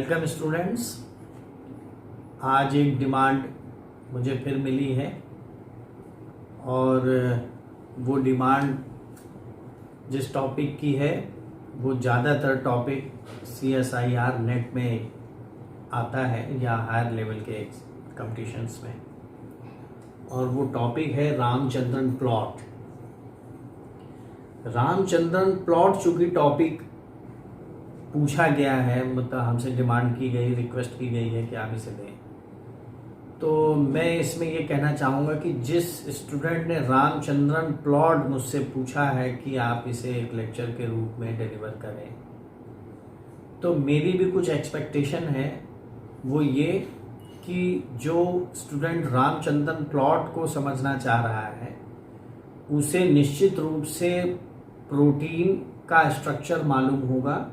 Welcome students. आज एक demand मुझे फिर मिली है और वो डिमांड जिस टॉपिक की है वो ज़्यादातर टॉपिक CSIR नेट में आता है या हायर लेवल के कंपटीशंस में, और वो टॉपिक है रामचंद्रन प्लॉट। रामचंद्रन प्लॉट चूँकि टॉपिक पूछा गया है, मतलब हमसे डिमांड की गई, रिक्वेस्ट की गई है कि आप इसे दें, तो मैं इसमें ये कहना चाहूँगा कि जिस स्टूडेंट ने रामचंद्रन प्लॉट मुझसे पूछा है कि आप इसे एक लेक्चर के रूप में डिलीवर करें, तो मेरी भी कुछ एक्सपेक्टेशन है। वो ये कि जो स्टूडेंट रामचंद्रन प्लॉट को समझना चाह रहा है उसे निश्चित रूप से प्रोटीन का स्ट्रक्चर मालूम होगा,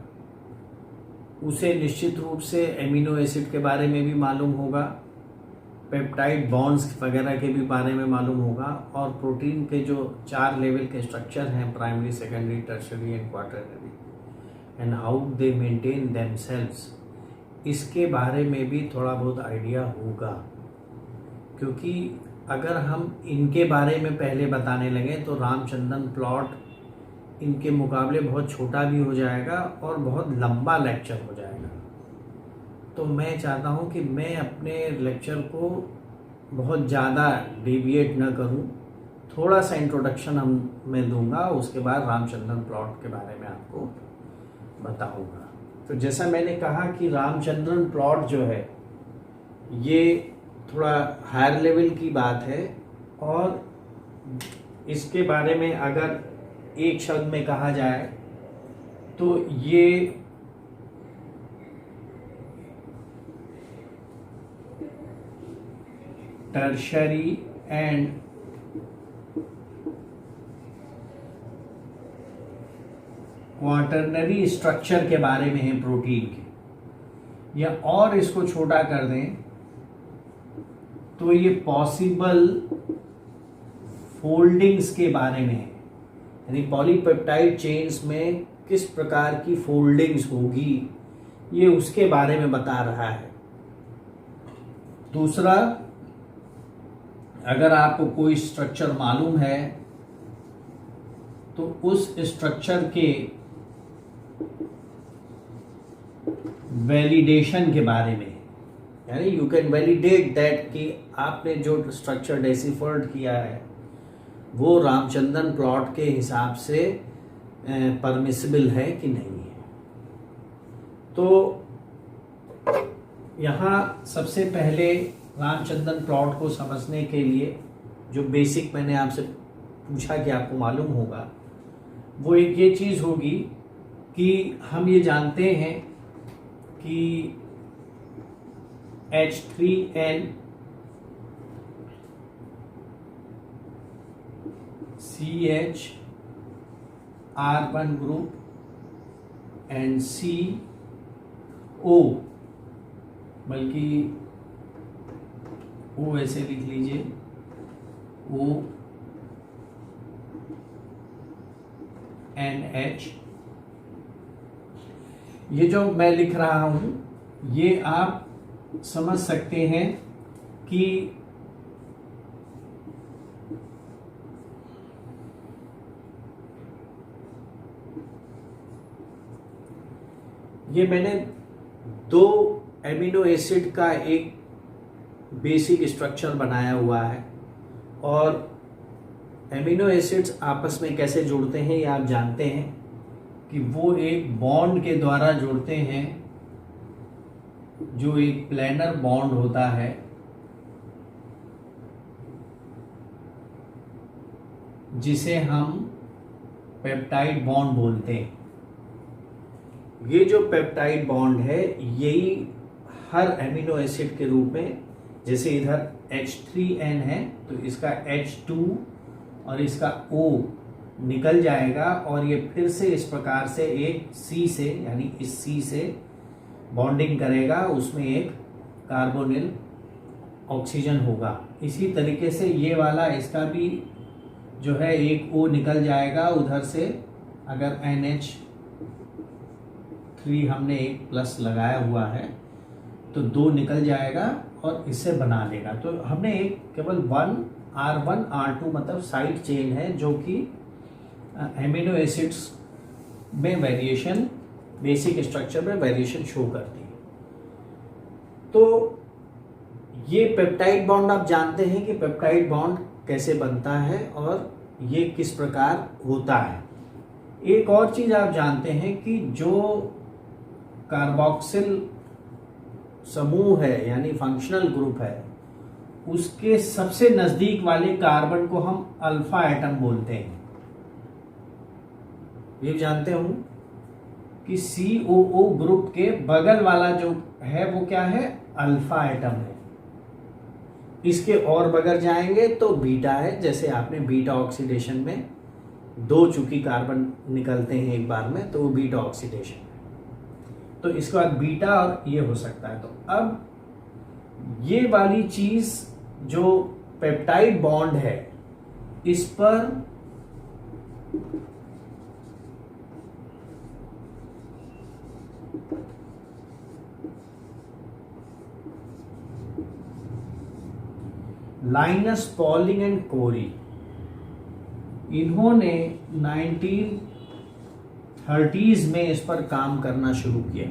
उसे निश्चित रूप से एमिनो एसिड के बारे में भी मालूम होगा, पेप्टाइड बॉन्ड्स वगैरह के भी बारे में मालूम होगा, और प्रोटीन के जो 4 लेवल के स्ट्रक्चर हैं, primary, secondary, tertiary and quaternary, and how they maintain themselves, इसके बारे में भी थोड़ा बहुत आइडिया होगा। क्योंकि अगर हम इनके बारे में पहले बताने लगे तो रामचंद्रन प्लॉट इनके मुकाबले बहुत छोटा भी हो जाएगा और बहुत लंबा लेक्चर हो जाएगा। तो मैं चाहता हूं कि मैं अपने लेक्चर को बहुत ज़्यादा डेविएट न करूं, थोड़ा सा इंट्रोडक्शन मैं दूंगा, उसके बाद रामचंद्रन प्लॉट के बारे में आपको बताऊंगा। तो जैसा मैंने कहा कि रामचंद्रन प्लॉट जो है ये थोड़ा हायर लेवल की बात है, और इसके बारे में अगर एक शब्द में कहा जाए तो ये टर्शरी एंड क्वाटरनरी स्ट्रक्चर के बारे में है प्रोटीन के, या और इसको छोटा कर दें तो ये पॉसिबल फोल्डिंग्स के बारे में है, यानी पॉलीपेप्टाइड चेन्स में किस प्रकार की फोल्डिंग्स होगी, ये उसके बारे में बता रहा है। दूसरा, अगर आपको कोई स्ट्रक्चर मालूम है तो उस स्ट्रक्चर के वैलिडेशन के बारे में, यानी यू कैन वैलिडेट दैट कि आपने जो स्ट्रक्चर डेसिफर्ड किया है वो रामचंद्रन प्लॉट के हिसाब से परमिसिबल है कि नहीं है। तो यहाँ सबसे पहले रामचंद्रन प्लॉट को समझने के लिए जो बेसिक मैंने आपसे पूछा कि आपको मालूम होगा, वो एक ये चीज़ होगी कि हम ये जानते हैं कि H3N CH R1 group and CO, बल्कि O ऐसे लिख लीजिए, ONH, ये जो मैं लिख रहा हूं ये आप समझ सकते हैं कि ये मैंने 2 एमिनो एसिड का एक बेसिक स्ट्रक्चर बनाया हुआ है, और एमिनो एसिड्स आपस में कैसे जुड़ते हैं ये आप जानते हैं कि वो एक बॉन्ड के द्वारा जुड़ते हैं, जो एक प्लेनर बॉन्ड होता है, जिसे हम पेप्टाइड बॉन्ड बोलते हैं। ये जो पेप्टाइड बॉन्ड है यही हर एमिनो एसिड के रूप में, जैसे इधर H3N है तो इसका H2 और इसका O निकल जाएगा, और ये फिर से इस प्रकार से एक C से, यानी इस C से बॉन्डिंग करेगा, उसमें एक कार्बोनिल ऑक्सीजन होगा। इसी तरीके से ये वाला इसका भी जो है एक O निकल जाएगा उधर से, अगर NH3 हमने एक प्लस लगाया हुआ है तो 2 निकल जाएगा और इससे बना लेगा। तो हमने एक केवल R1 R2 मतलब साइड चेन है जो कि एमिनो एसिड्स में वेरिएशन, बेसिक स्ट्रक्चर में वेरिएशन शो करती है। तो ये पेप्टाइड बॉन्ड आप जानते हैं कि पेप्टाइड बॉन्ड कैसे बनता है और ये किस प्रकार होता है। एक और चीज आप जानते हैं कि जो कार्बोक्सिल समूह है यानी फंक्शनल ग्रुप है, उसके सबसे नजदीक वाले कार्बन को हम अल्फा एटम बोलते हैं। ये जानते हो कि COO ग्रुप के बगल वाला जो है वो क्या है, अल्फा एटम है। इसके और बगल जाएंगे तो बीटा है, जैसे आपने बीटा ऑक्सीडेशन में 2 चूंकि कार्बन निकलते हैं एक बार में तो वो बीटा ऑक्सीडेशन है। तो इसके बाद बीटा और ये हो सकता है। तो अब ये वाली चीज जो पेप्टाइड बॉन्ड है, इस पर लाइनस पॉलिंग एंड कोरी, इन्होंने 1930s में इस पर काम करना शुरू किया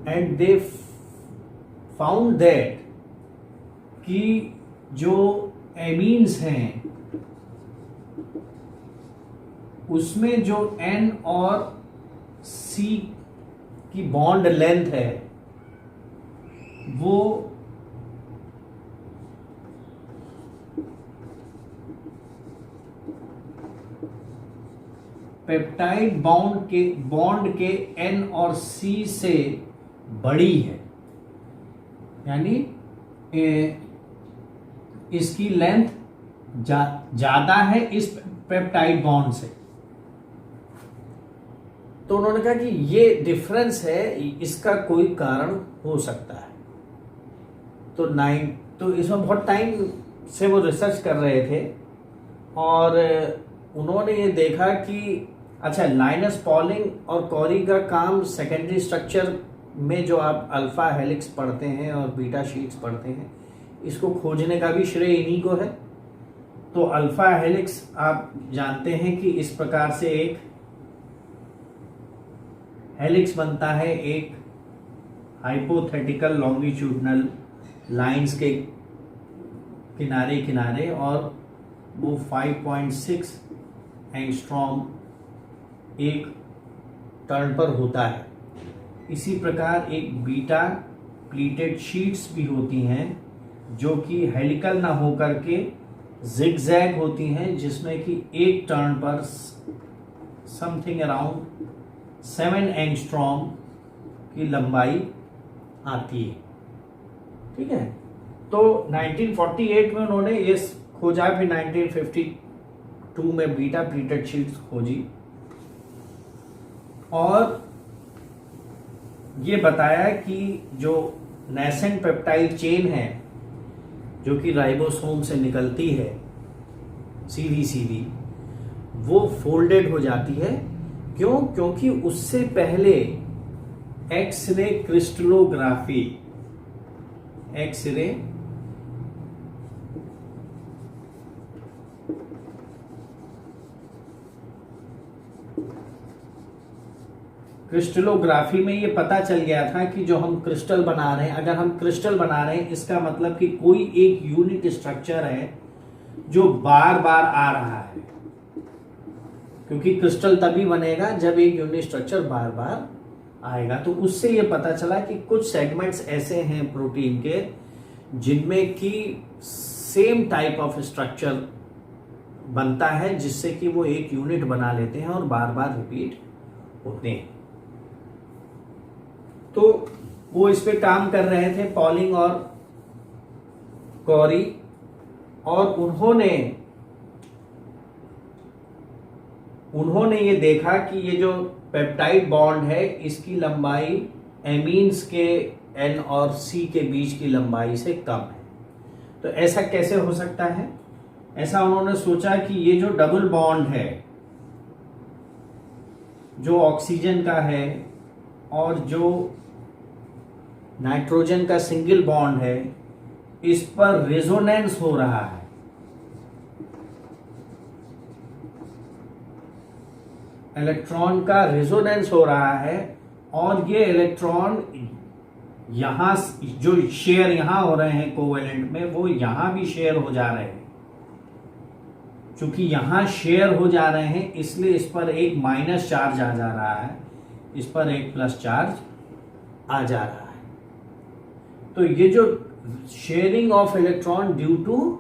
एंड दे फाउंड दैट कि जो एमीन्स हैं उसमें जो N और C की बॉन्ड लेंथ है वो पेप्टाइड बॉन्ड के N और C से बड़ी है, यानी इसकी लेंथ ज्यादा है इस पेप्टाइड बॉन्ड से। तो उन्होंने कहा कि ये डिफरेंस है, इसका कोई कारण हो सकता है। तो इसमें बहुत टाइम से वो रिसर्च कर रहे थे और उन्होंने ये देखा कि अच्छा, लाइनस पॉलिंग और कॉरी का काम सेकेंडरी स्ट्रक्चर में जो आप अल्फा हेलिक्स पढ़ते हैं और बीटा शीट्स पढ़ते हैं, इसको खोजने का भी श्रेय इन्हीं को है। तो अल्फा हेलिक्स आप जानते हैं कि इस प्रकार से एक हेलिक्स बनता है, एक हाइपोथेटिकल लॉन्गिट्यूडनल लाइंस के किनारे किनारे, और वो 5.6 एंगस्ट्रॉम एक टर्न पर होता है। इसी प्रकार एक बीटा प्लीटेड शीट्स भी होती हैं जो कि हेलिकल ना होकर के जिगजैग होती हैं, जिसमें कि एक टर्न पर समथिंग अराउंड 7 एंगस्ट्रॉम की लंबाई आती है। ठीक है, तो 1948 में उन्होंने ये खोजा, फिर 1952 में बीटा प्लीटेड शीट्स खोजी और ये बताया कि जो नेसेंट पेप्टाइड चेन है जो कि राइबोसोम से निकलती है सीधी सीधी, वो फोल्डेड हो जाती है। क्यों? क्योंकि उससे पहले एक्सरे क्रिस्टलोग्राफी, एक्सरे क्रिस्टलोग्राफी में ये पता चल गया था कि जो हम क्रिस्टल बना रहे हैं, अगर हम क्रिस्टल बना रहे हैं इसका मतलब कि कोई एक यूनिट स्ट्रक्चर है जो बार बार आ रहा है, क्योंकि क्रिस्टल तभी बनेगा जब एक यूनिट स्ट्रक्चर बार बार आएगा। तो उससे ये पता चला कि कुछ सेगमेंट्स ऐसे हैं प्रोटीन के जिनमें कि सेम टाइप ऑफ स्ट्रक्चर बनता है, जिससे कि वो एक यूनिट बना लेते हैं और बार बार रिपीट होते हैं। तो वो इस पे काम कर रहे थे पॉलिंग और कॉरी, और उन्होंने ये देखा कि ये जो पेप्टाइड बॉन्ड है इसकी लंबाई एमीन्स के N और C के बीच की लंबाई से कम है। तो ऐसा कैसे हो सकता है? ऐसा उन्होंने सोचा कि ये जो डबल बॉन्ड है जो ऑक्सीजन का है और जो नाइट्रोजन का सिंगल बॉन्ड है, इस पर रेजोनेंस हो रहा है। इलेक्ट्रॉन का रेजोनेंस हो रहा है और ये इलेक्ट्रॉन यहां जो शेयर यहां हो रहे हैं कोवेलेंट में, वो यहां भी शेयर हो जा रहे हैं। चूंकि यहां शेयर हो जा रहे हैं इसलिए इस पर एक माइनस चार्ज आ जा रहा है, इस पर एक प्लस चार्ज आ जा रहा है। तो ये जो sharing of electron due to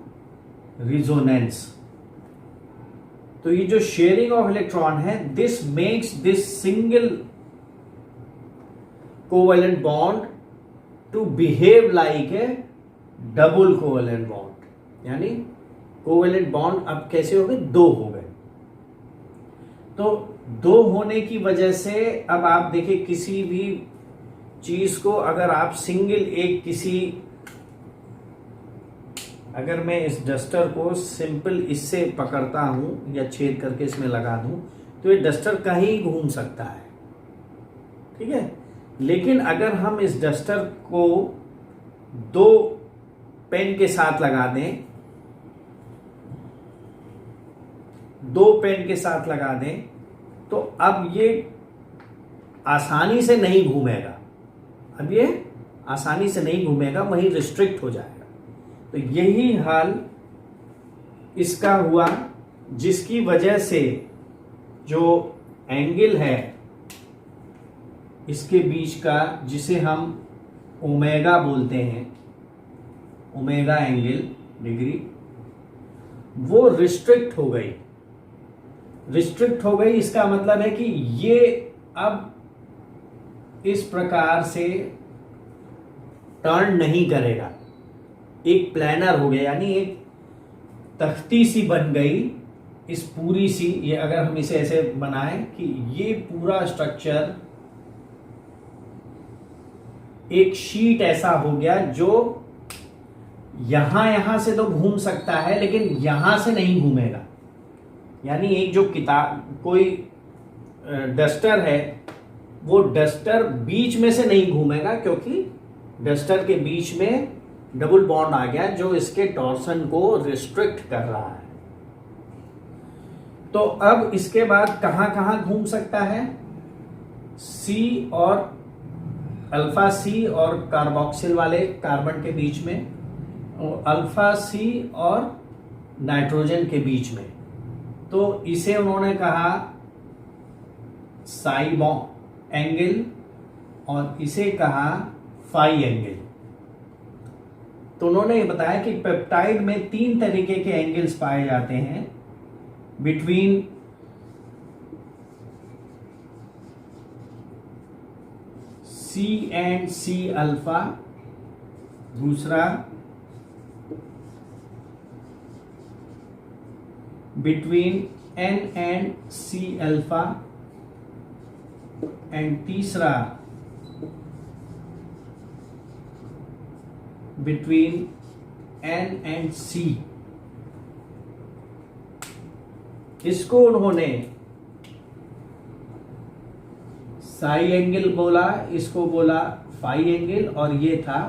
resonance, तो ये जो शेयरिंग ऑफ इलेक्ट्रॉन है, this makes this single covalent bond to behave like a double covalent bond. यानी कोवेलेंट बॉन्ड अब कैसे हो गए, दो हो गए। तो दो होने की वजह से अब आप देखिए किसी भी चीज को अगर आप सिंगल एक किसी, अगर मैं इस डस्टर को सिंपल इससे पकड़ता हूं या छेद करके इसमें लगा दूं तो ये डस्टर कहीं घूम सकता है, ठीक है। लेकिन अगर हम इस डस्टर को दो पेन के साथ लगा दें, दो पेन के साथ लगा दें, तो अब ये आसानी से नहीं घूमेगा, अब ये आसानी से नहीं घूमेगा, वहीं रिस्ट्रिक्ट हो जाएगा। तो यही हाल इसका हुआ, जिसकी वजह से जो एंगल है इसके बीच का, जिसे हम ओमेगा बोलते हैं, ओमेगा एंगल डिग्री, वो रिस्ट्रिक्ट हो गई। रिस्ट्रिक्ट हो गई इसका मतलब है कि ये अब इस प्रकार से टर्न नहीं करेगा, एक प्लानर हो गया, यानी एक तख्ती सी बन गई इस पूरी सी। ये अगर हम इसे ऐसे बनाएं कि ये पूरा स्ट्रक्चर एक शीट ऐसा हो गया जो यहां से तो घूम सकता है लेकिन यहां से नहीं घूमेगा। यानी एक जो किताब कोई डस्टर है, वो डस्टर बीच में से नहीं घूमेगा क्योंकि डस्टर के बीच में डबल बॉन्ड आ गया जो इसके टॉर्सन को रिस्ट्रिक्ट कर रहा है। तो अब इसके बाद कहां कहां घूम सकता है, सी और अल्फा सी और कार्बोक्सिल वाले कार्बन के बीच में, और अल्फा सी और नाइट्रोजन के बीच में। तो इसे उन्होंने कहा साई एंगल और इसे कहा फाई एंगल। तो उन्होंने ये बताया कि पेप्टाइड में 3 तरीके के एंगल्स पाए जाते हैं, between C and C alpha, दूसरा between N and C alpha, and तीसरा बिटवीन N एंड C। इसको उन्होंने साई एंगल बोला, इसको बोला फाई एंगल, और ये था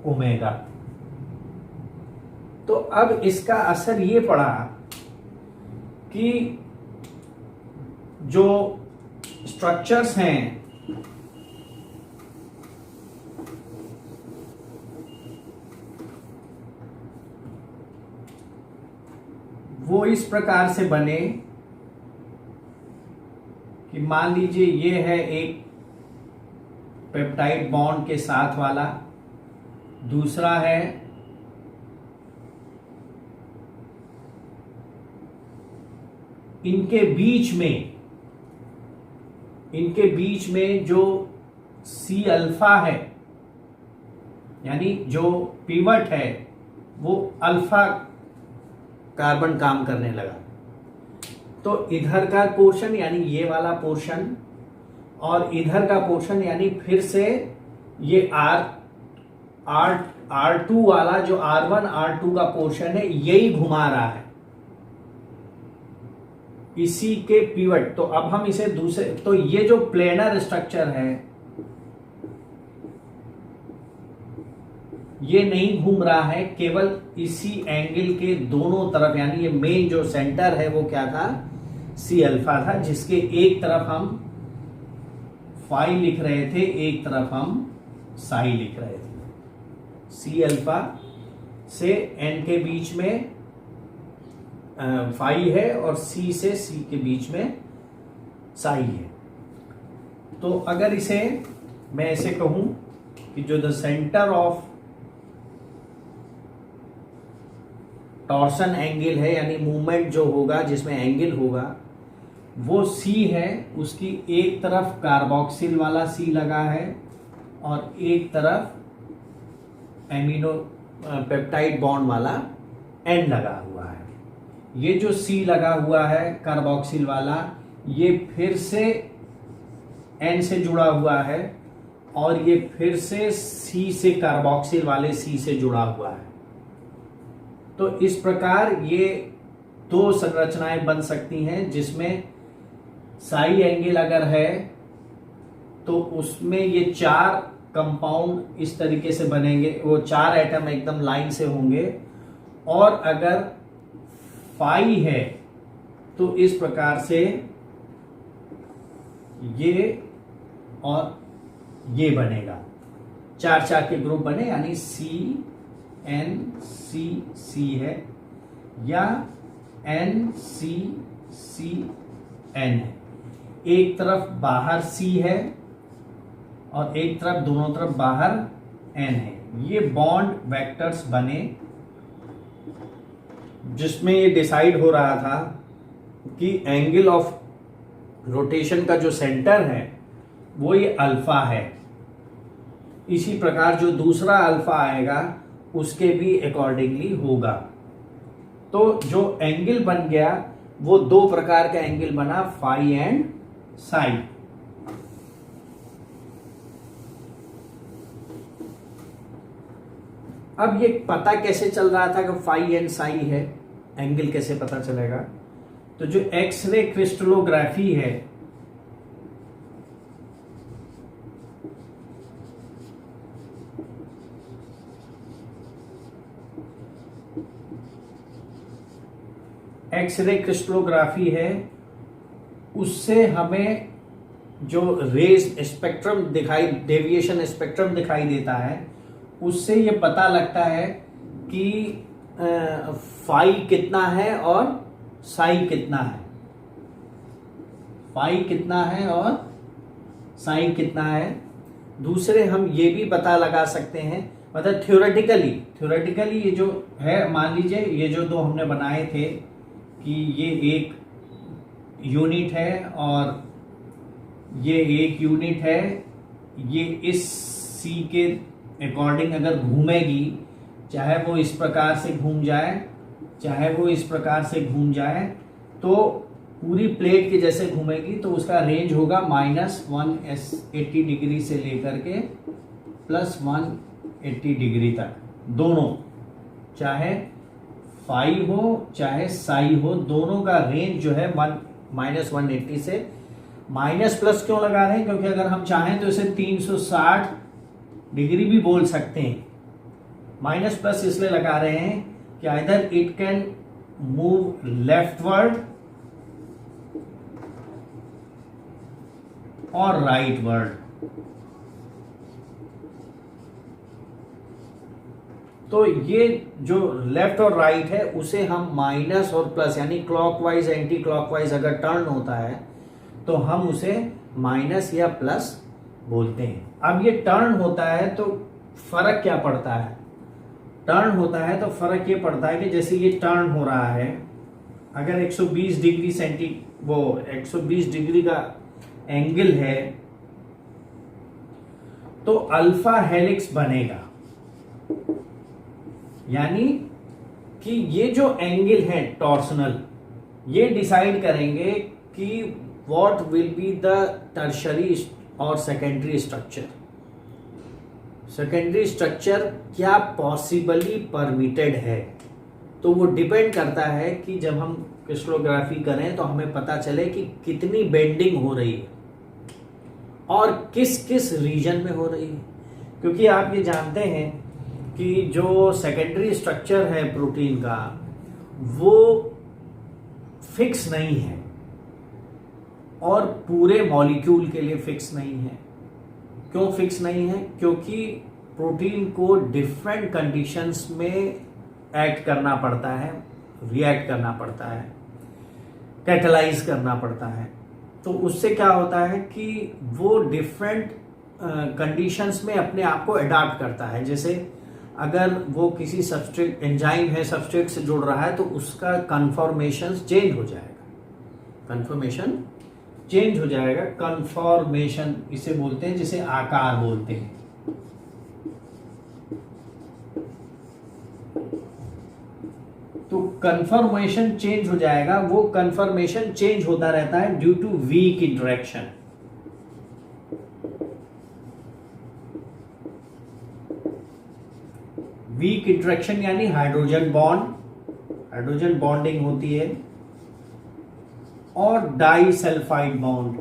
ओमेगा। तो अब इसका असर ये पड़ा कि जो स्ट्रक्चर्स हैं वो इस प्रकार से बने कि मान लीजिए ये है एक पेप्टाइड बॉन्ड के साथ वाला, दूसरा है इनके बीच में जो सी अल्फा है, यानी जो पिवट है वो अल्फा कार्बन काम करने लगा। तो इधर का पोर्शन यानी ये वाला पोर्शन और इधर का पोर्शन यानी फिर से ये R2 वाला जो R1 R2 का पोर्शन है यही घुमा रहा है इसी के पिवट। तो अब हम इसे दूसरे, तो ये जो प्लेनर स्ट्रक्चर है ये नहीं घूम रहा है, केवल इसी एंगल के दोनों तरफ, यानी ये मेन जो सेंटर है वो क्या था, सी अल्फा था, जिसके एक तरफ हम फाई लिख रहे थे, एक तरफ हम साई लिख रहे थे। सी अल्फा से एन के बीच में फाई है और सी से सी के बीच में साई है। तो अगर इसे मैं ऐसे कहूं कि जो the centre of torsion angle है, यानी मूवमेंट जो होगा जिसमें एंगल होगा वो सी है, उसकी एक तरफ कार्बोक्सिल वाला सी लगा है और एक तरफ एमिनो पेप्टाइड बॉन्ड वाला एन लगा हुआ है। ये जो सी लगा हुआ है कार्बोक्सिल वाला, ये फिर से एन से जुड़ा हुआ है और ये फिर से सी से कार्बोक्सिल वाले सी से जुड़ा हुआ है। तो इस प्रकार ये दो संरचनाएं बन सकती हैं, जिसमें साई एंगल अगर है तो उसमें ये चार कंपाउंड इस तरीके से बनेंगे, वो चार एटम एकदम लाइन से होंगे, और अगर फाई है तो इस प्रकार से ये और ये बनेगा, चार चार के ग्रुप बने, यानी सी एन सी सी है या एन सी सी एन है। एक तरफ बाहर सी है और एक तरफ, दोनों तरफ बाहर एन है। ये बॉन्ड वेक्टर्स बने, जिसमें ये डिसाइड हो रहा था कि एंगल ऑफ रोटेशन का जो सेंटर है वो ये अल्फा है। इसी प्रकार जो दूसरा अल्फा आएगा उसके भी अकॉर्डिंगली होगा। तो जो एंगल बन गया वो दो प्रकार का एंगल बना, फाई एंड साई। अब ये पता कैसे चल रहा था कि फाई एंड साई है, एंगल कैसे पता चलेगा? तो जो एक्सरे क्रिस्टलोग्राफी है, एक्सरे क्रिस्टलोग्राफी है, उससे हमें जो रेज स्पेक्ट्रम दिखाई, डेविएशन स्पेक्ट्रम दिखाई देता है, उससे ये पता लगता है कि फाई कितना है और साई कितना है, फाई कितना है और साई कितना है। दूसरे हम ये भी पता लगा सकते हैं, मतलब थ्योरेटिकली ये जो है, मान लीजिए ये जो दो हमने बनाए थे कि ये एक यूनिट है और ये एक यूनिट है, ये इस सी के अकॉर्डिंग अगर घूमेगी, चाहे वो इस प्रकार से घूम जाए, चाहे वो इस प्रकार से घूम जाए, तो पूरी प्लेट के जैसे घूमेगी, तो उसका रेंज होगा -180 डिग्री से लेकर के +180 डिग्री तक। दोनों, चाहे फाई हो चाहे साई हो, दोनों का रेंज जो है -180 से, माइनस प्लस क्यों लगा रहे हैं? क्योंकि अगर हम चाहें तो इसे 360 डिग्री भी बोल सकते हैं। माइनस प्लस इसलिए लगा रहे हैं कि either it can move leftward और राइटवर्ड। तो ये जो लेफ्ट और राइट है उसे हम माइनस और प्लस, यानी क्लॉकवाइज एंटी क्लॉकवाइज अगर टर्न होता है तो हम उसे माइनस या प्लस बोलते हैं। अब ये टर्न होता है तो फर्क क्या पड़ता है? टर्न होता है तो फर्क ये पड़ता है कि जैसे ये टर्न हो रहा है, अगर 120 डिग्री 120 डिग्री का एंगल है तो अल्फा हेलिक्स बनेगा, यानी कि ये जो एंगल है टॉर्सनल, ये डिसाइड करेंगे कि what will be the tertiary और सेकेंडरी स्ट्रक्चर। सेकेंडरी स्ट्रक्चर क्या पॉसिबली परमिटेड है, तो वो डिपेंड करता है कि जब हम क्रिस्टलोग्राफी करें तो हमें पता चले कि कितनी बेंडिंग हो रही है और किस किस रीजन में हो रही है। क्योंकि आप ये जानते हैं कि जो सेकेंडरी स्ट्रक्चर है प्रोटीन का वो फिक्स नहीं है और पूरे मॉलिक्यूल के लिए फिक्स नहीं है। क्यों फिक्स नहीं है? क्योंकि प्रोटीन को डिफरेंट कंडीशंस में एक्ट करना पड़ता है, रिएक्ट करना पड़ता है, कैटलाइज करना पड़ता है। तो उससे क्या होता है कि वो डिफरेंट कंडीशंस में अपने आप को अडॉप्ट करता है। जैसे अगर वो किसी सबस्ट्रेट एंजाइम है, सबस्ट्रेट से जुड़ रहा है, तो उसका कन्फॉर्मेशन चेंज हो जाएगा, कन्फॉर्मेशन चेंज हो जाएगा। कन्फॉर्मेशन इसे बोलते हैं, जिसे आकार बोलते हैं। तो कन्फॉर्मेशन चेंज हो जाएगा। वो कन्फॉर्मेशन चेंज होता रहता है due to weak interaction. Weak interaction यानी हाइड्रोजन बॉन्डिंग होती है, और डाइसल्फाइड बॉन्ड,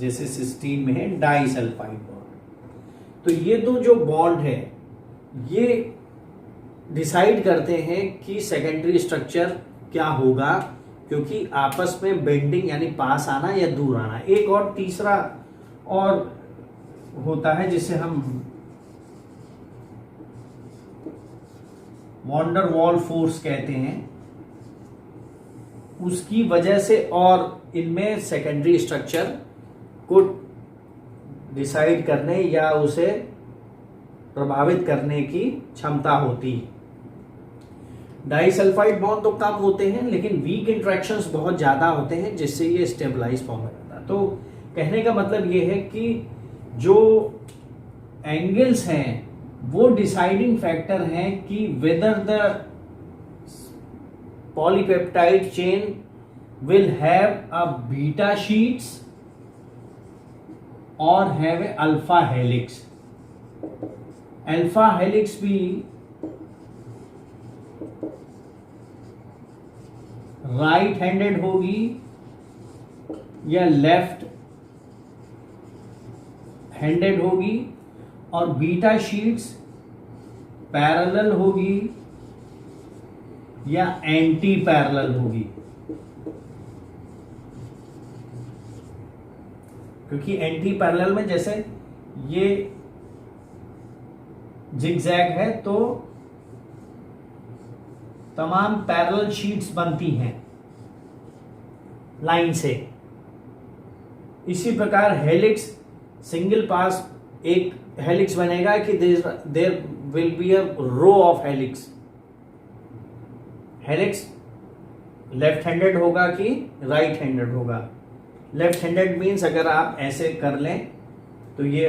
जैसे सिस्टीन में है डाइसल्फाइड बॉन्ड। तो ये दो जो बॉन्ड है ये डिसाइड करते हैं कि सेकेंडरी स्ट्रक्चर क्या होगा, क्योंकि आपस में बेंडिंग यानी पास आना या दूर आना। एक और तीसरा और होता है जिसे हम वॉन्डर वॉल फोर्स कहते हैं। उसकी वजह से और इनमें सेकेंडरी स्ट्रक्चर को डिसाइड करने या उसे प्रभावित करने की क्षमता होती है। डाइसल्फाइड बॉन्ड तो कम होते हैं, लेकिन वीक इंटरेक्शंस बहुत ज्यादा होते हैं, जिससे ये स्टेबलाइज फॉर्म में रहता है। तो कहने का मतलब ये है कि जो एंगल्स हैं वो डिसाइडिंग फैक्टर हैं कि whether the polypeptide chain will have a beta sheets और have a alpha helix. Alpha helix भी राइट हैंडेड होगी या लेफ्ट हैंडेड होगी, और बीटा शीट्स पैरेलल होगी या एंटी पैरेलल होगी। क्योंकि एंटी पैरेलल में जैसे ये जिगजैग है तो तमाम पैरेलल शीट्स बनती हैं लाइन से। इसी प्रकार हेलिक्स सिंगल पास एक हेलिक्स बनेगा कि there will be a row of helix. Helix left handed होगा कि राइट हैंडेड होगा। लेफ्ट हैंडेड मीन्स अगर आप ऐसे कर लें तो ये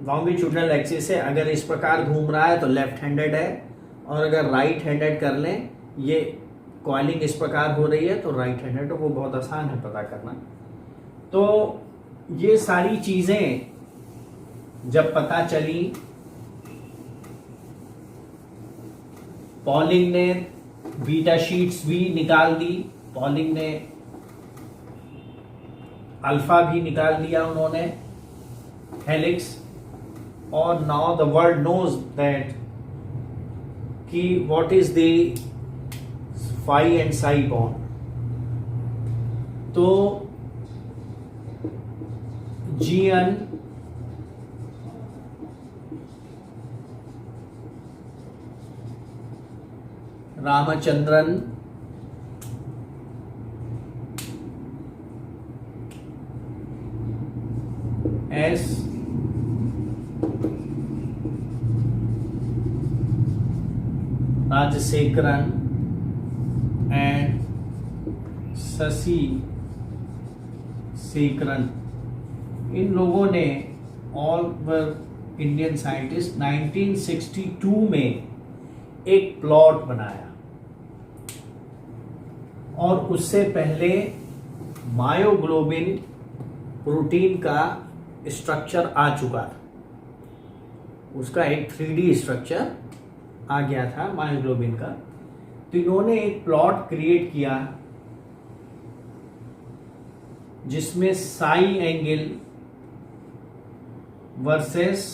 लॉन्गिट्यूडनल एक्सिस है, अगर इस प्रकार घूम रहा है तो लेफ्ट हैंडेड है, और अगर राइट हैंडेड कर लें, ये कॉइलिंग इस प्रकार हो रही है तो राइट हैंडेड। वो बहुत आसान है पता करना। तो ये सारी चीजें जब पता चली, पॉलिंग ने बीटा शीट्स भी निकाल दी, पॉलिंग ने अल्फा भी निकाल दिया उन्होंने, हेलिक्स। और now the world knows that कि what is the phi and psi bond. तो GN Ramachandran S Rajasekharan and Sasisekharan, इन लोगों ने ऑल वर इंडियन साइंटिस्ट 1962 में एक प्लॉट बनाया, और उससे पहले मायोग्लोबिन प्रोटीन का स्ट्रक्चर आ चुका था। उसका एक 3D स्ट्रक्चर आ गया था मायोग्लोबिन का। तो इन्होंने एक प्लॉट क्रिएट किया जिसमें psi angle versus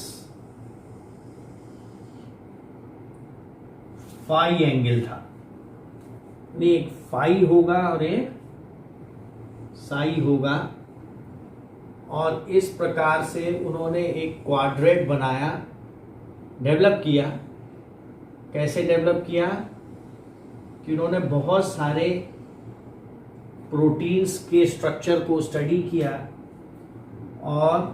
phi angle था। एक फाई होगा और एक साई होगा, और इस प्रकार से उन्होंने एक क्वाड्रेट बनाया, डेवलप किया। कैसे डेवलप किया कि उन्होंने बहुत सारे प्रोटीन्स के स्ट्रक्चर को स्टडी किया और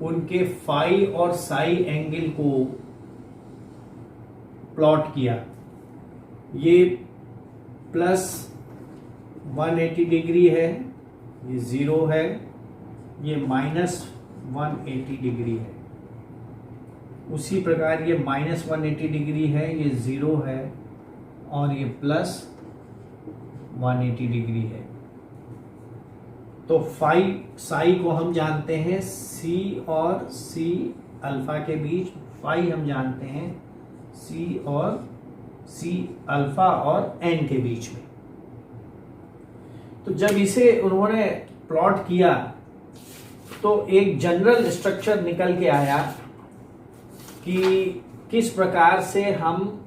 उनके फाई और साई एंगल को प्लॉट किया। ये प्लस 180 डिग्री है, ये 0 है, ये माइनस 180 डिग्री है। उसी प्रकार ये माइनस 180 डिग्री है, ये 0 है, और ये प्लस 180 डिग्री है। तो फाई साई को हम जानते हैं सी और सी अल्फा के बीच, फाई हम जानते हैं सी और सी अल्फा और एन के बीच में। तो जब इसे उन्होंने प्लॉट किया तो एक जनरल स्ट्रक्चर निकल के आया कि किस प्रकार से हम,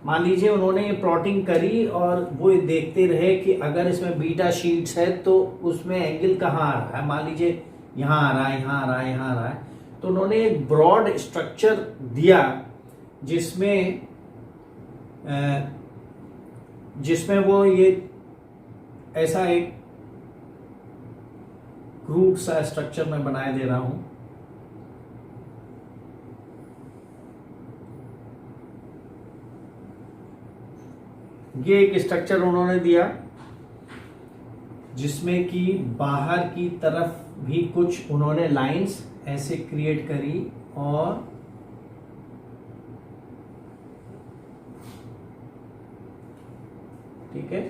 मान लीजिए उन्होंने ये प्लॉटिंग करी और वो देखते रहे कि अगर इसमें बीटा शीट्स है तो उसमें एंगल कहाँ आ रहा है, मान लीजिए यहाँ आ रहा है, यहाँ आ रहा है, यहाँ आ रहा है। तो उन्होंने एक ब्रॉड स्ट्रक्चर दिया जिसमें वो ये ऐसा एक क्रूड सा स्ट्रक्चर मैं बनाए दे रहा हूं। ये एक स्ट्रक्चर उन्होंने दिया जिसमें कि बाहर की तरफ भी कुछ उन्होंने लाइंस ऐसे क्रिएट करी और ठीक है,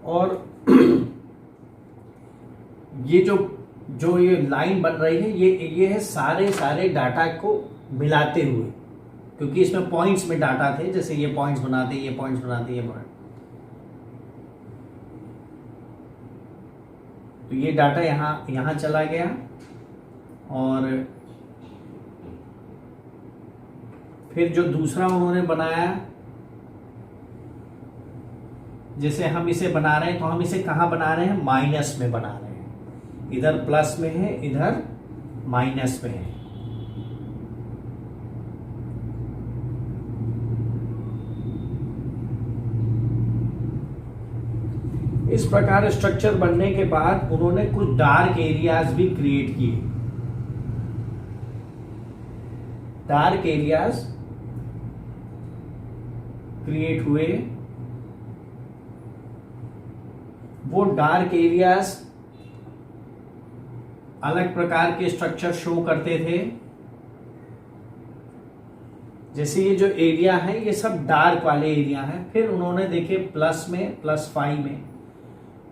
और ये जो ये लाइन बन रही है ये है सारे डाटा को मिलाते हुए, क्योंकि इसमें पॉइंट्स में डाटा थे, जैसे ये पॉइंट्स बनाते, ये पॉइंट्स बनाते, ये पॉइंट। तो ये डाटा यहां चला गया और फिर जो दूसरा उन्होंने बनाया, जैसे हम इसे बना रहे हैं तो हम इसे कहां बना रहे हैं, माइनस में बना रहे हैं। इधर प्लस में है, इधर माइनस में है। इस प्रकार स्ट्रक्चर बनने के बाद उन्होंने कुछ डार्क एरियाज भी क्रिएट किए। डार्क एरियाज क्रिएट हुए। वो डार्क एरियाज अलग प्रकार के स्ट्रक्चर शो करते थे। जैसे ये जो एरिया है ये सब डार्क वाले एरिया हैं। फिर उन्होंने देखे प्लस में, प्लस फाई में,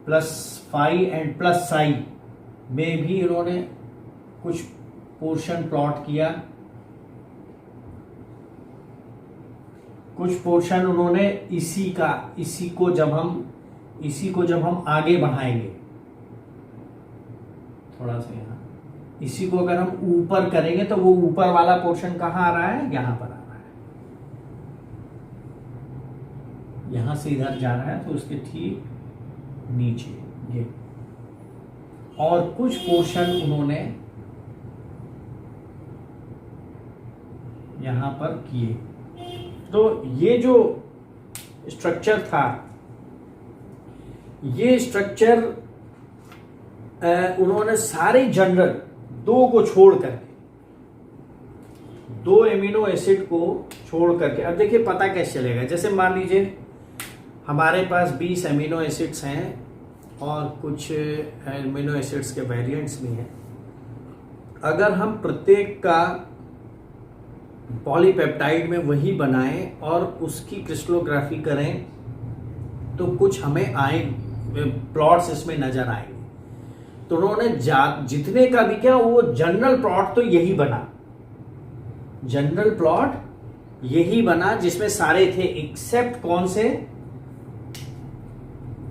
plus phi and plus psi में भी उन्होंने कुछ पोर्शन प्लॉट किया। कुछ पोर्शन उन्होंने इसी को जब हम आगे बढ़ाएंगे, थोड़ा सा यहाँ, इसी को अगर हम ऊपर करेंगे तो वो ऊपर वाला पोर्शन कहाँ आ रहा है, यहां पर आ रहा है। यहां से इधर जा रहा है तो उसके ठीक नीचे ये, और कुछ पोर्शन उन्होंने यहां पर किए। तो ये जो स्ट्रक्चर था, ये स्ट्रक्चर उन्होंने सारे जनरल दो को छोड़ करके, दो एमिनो एसिड को छोड़ करके, अब देखिए पता कैसे चलेगा। जैसे मान लीजिए हमारे पास 20 एमिनो एसिड्स हैं और कुछ एमिनो एसिड्स के वेरिएंट्स भी हैं। अगर हम प्रत्येक का पॉलीपेप्टाइड में वही बनाएं और उसकी क्रिस्टलोग्राफी करें तो कुछ हमें आए प्लॉट्स इसमें नजर आएंगे। तो उन्होंने जितने का भी क्या, वो जनरल प्लॉट तो यही बना, जनरल प्लॉट यही बना जिसमें सारे थे, एक्सेप्ट कौन से,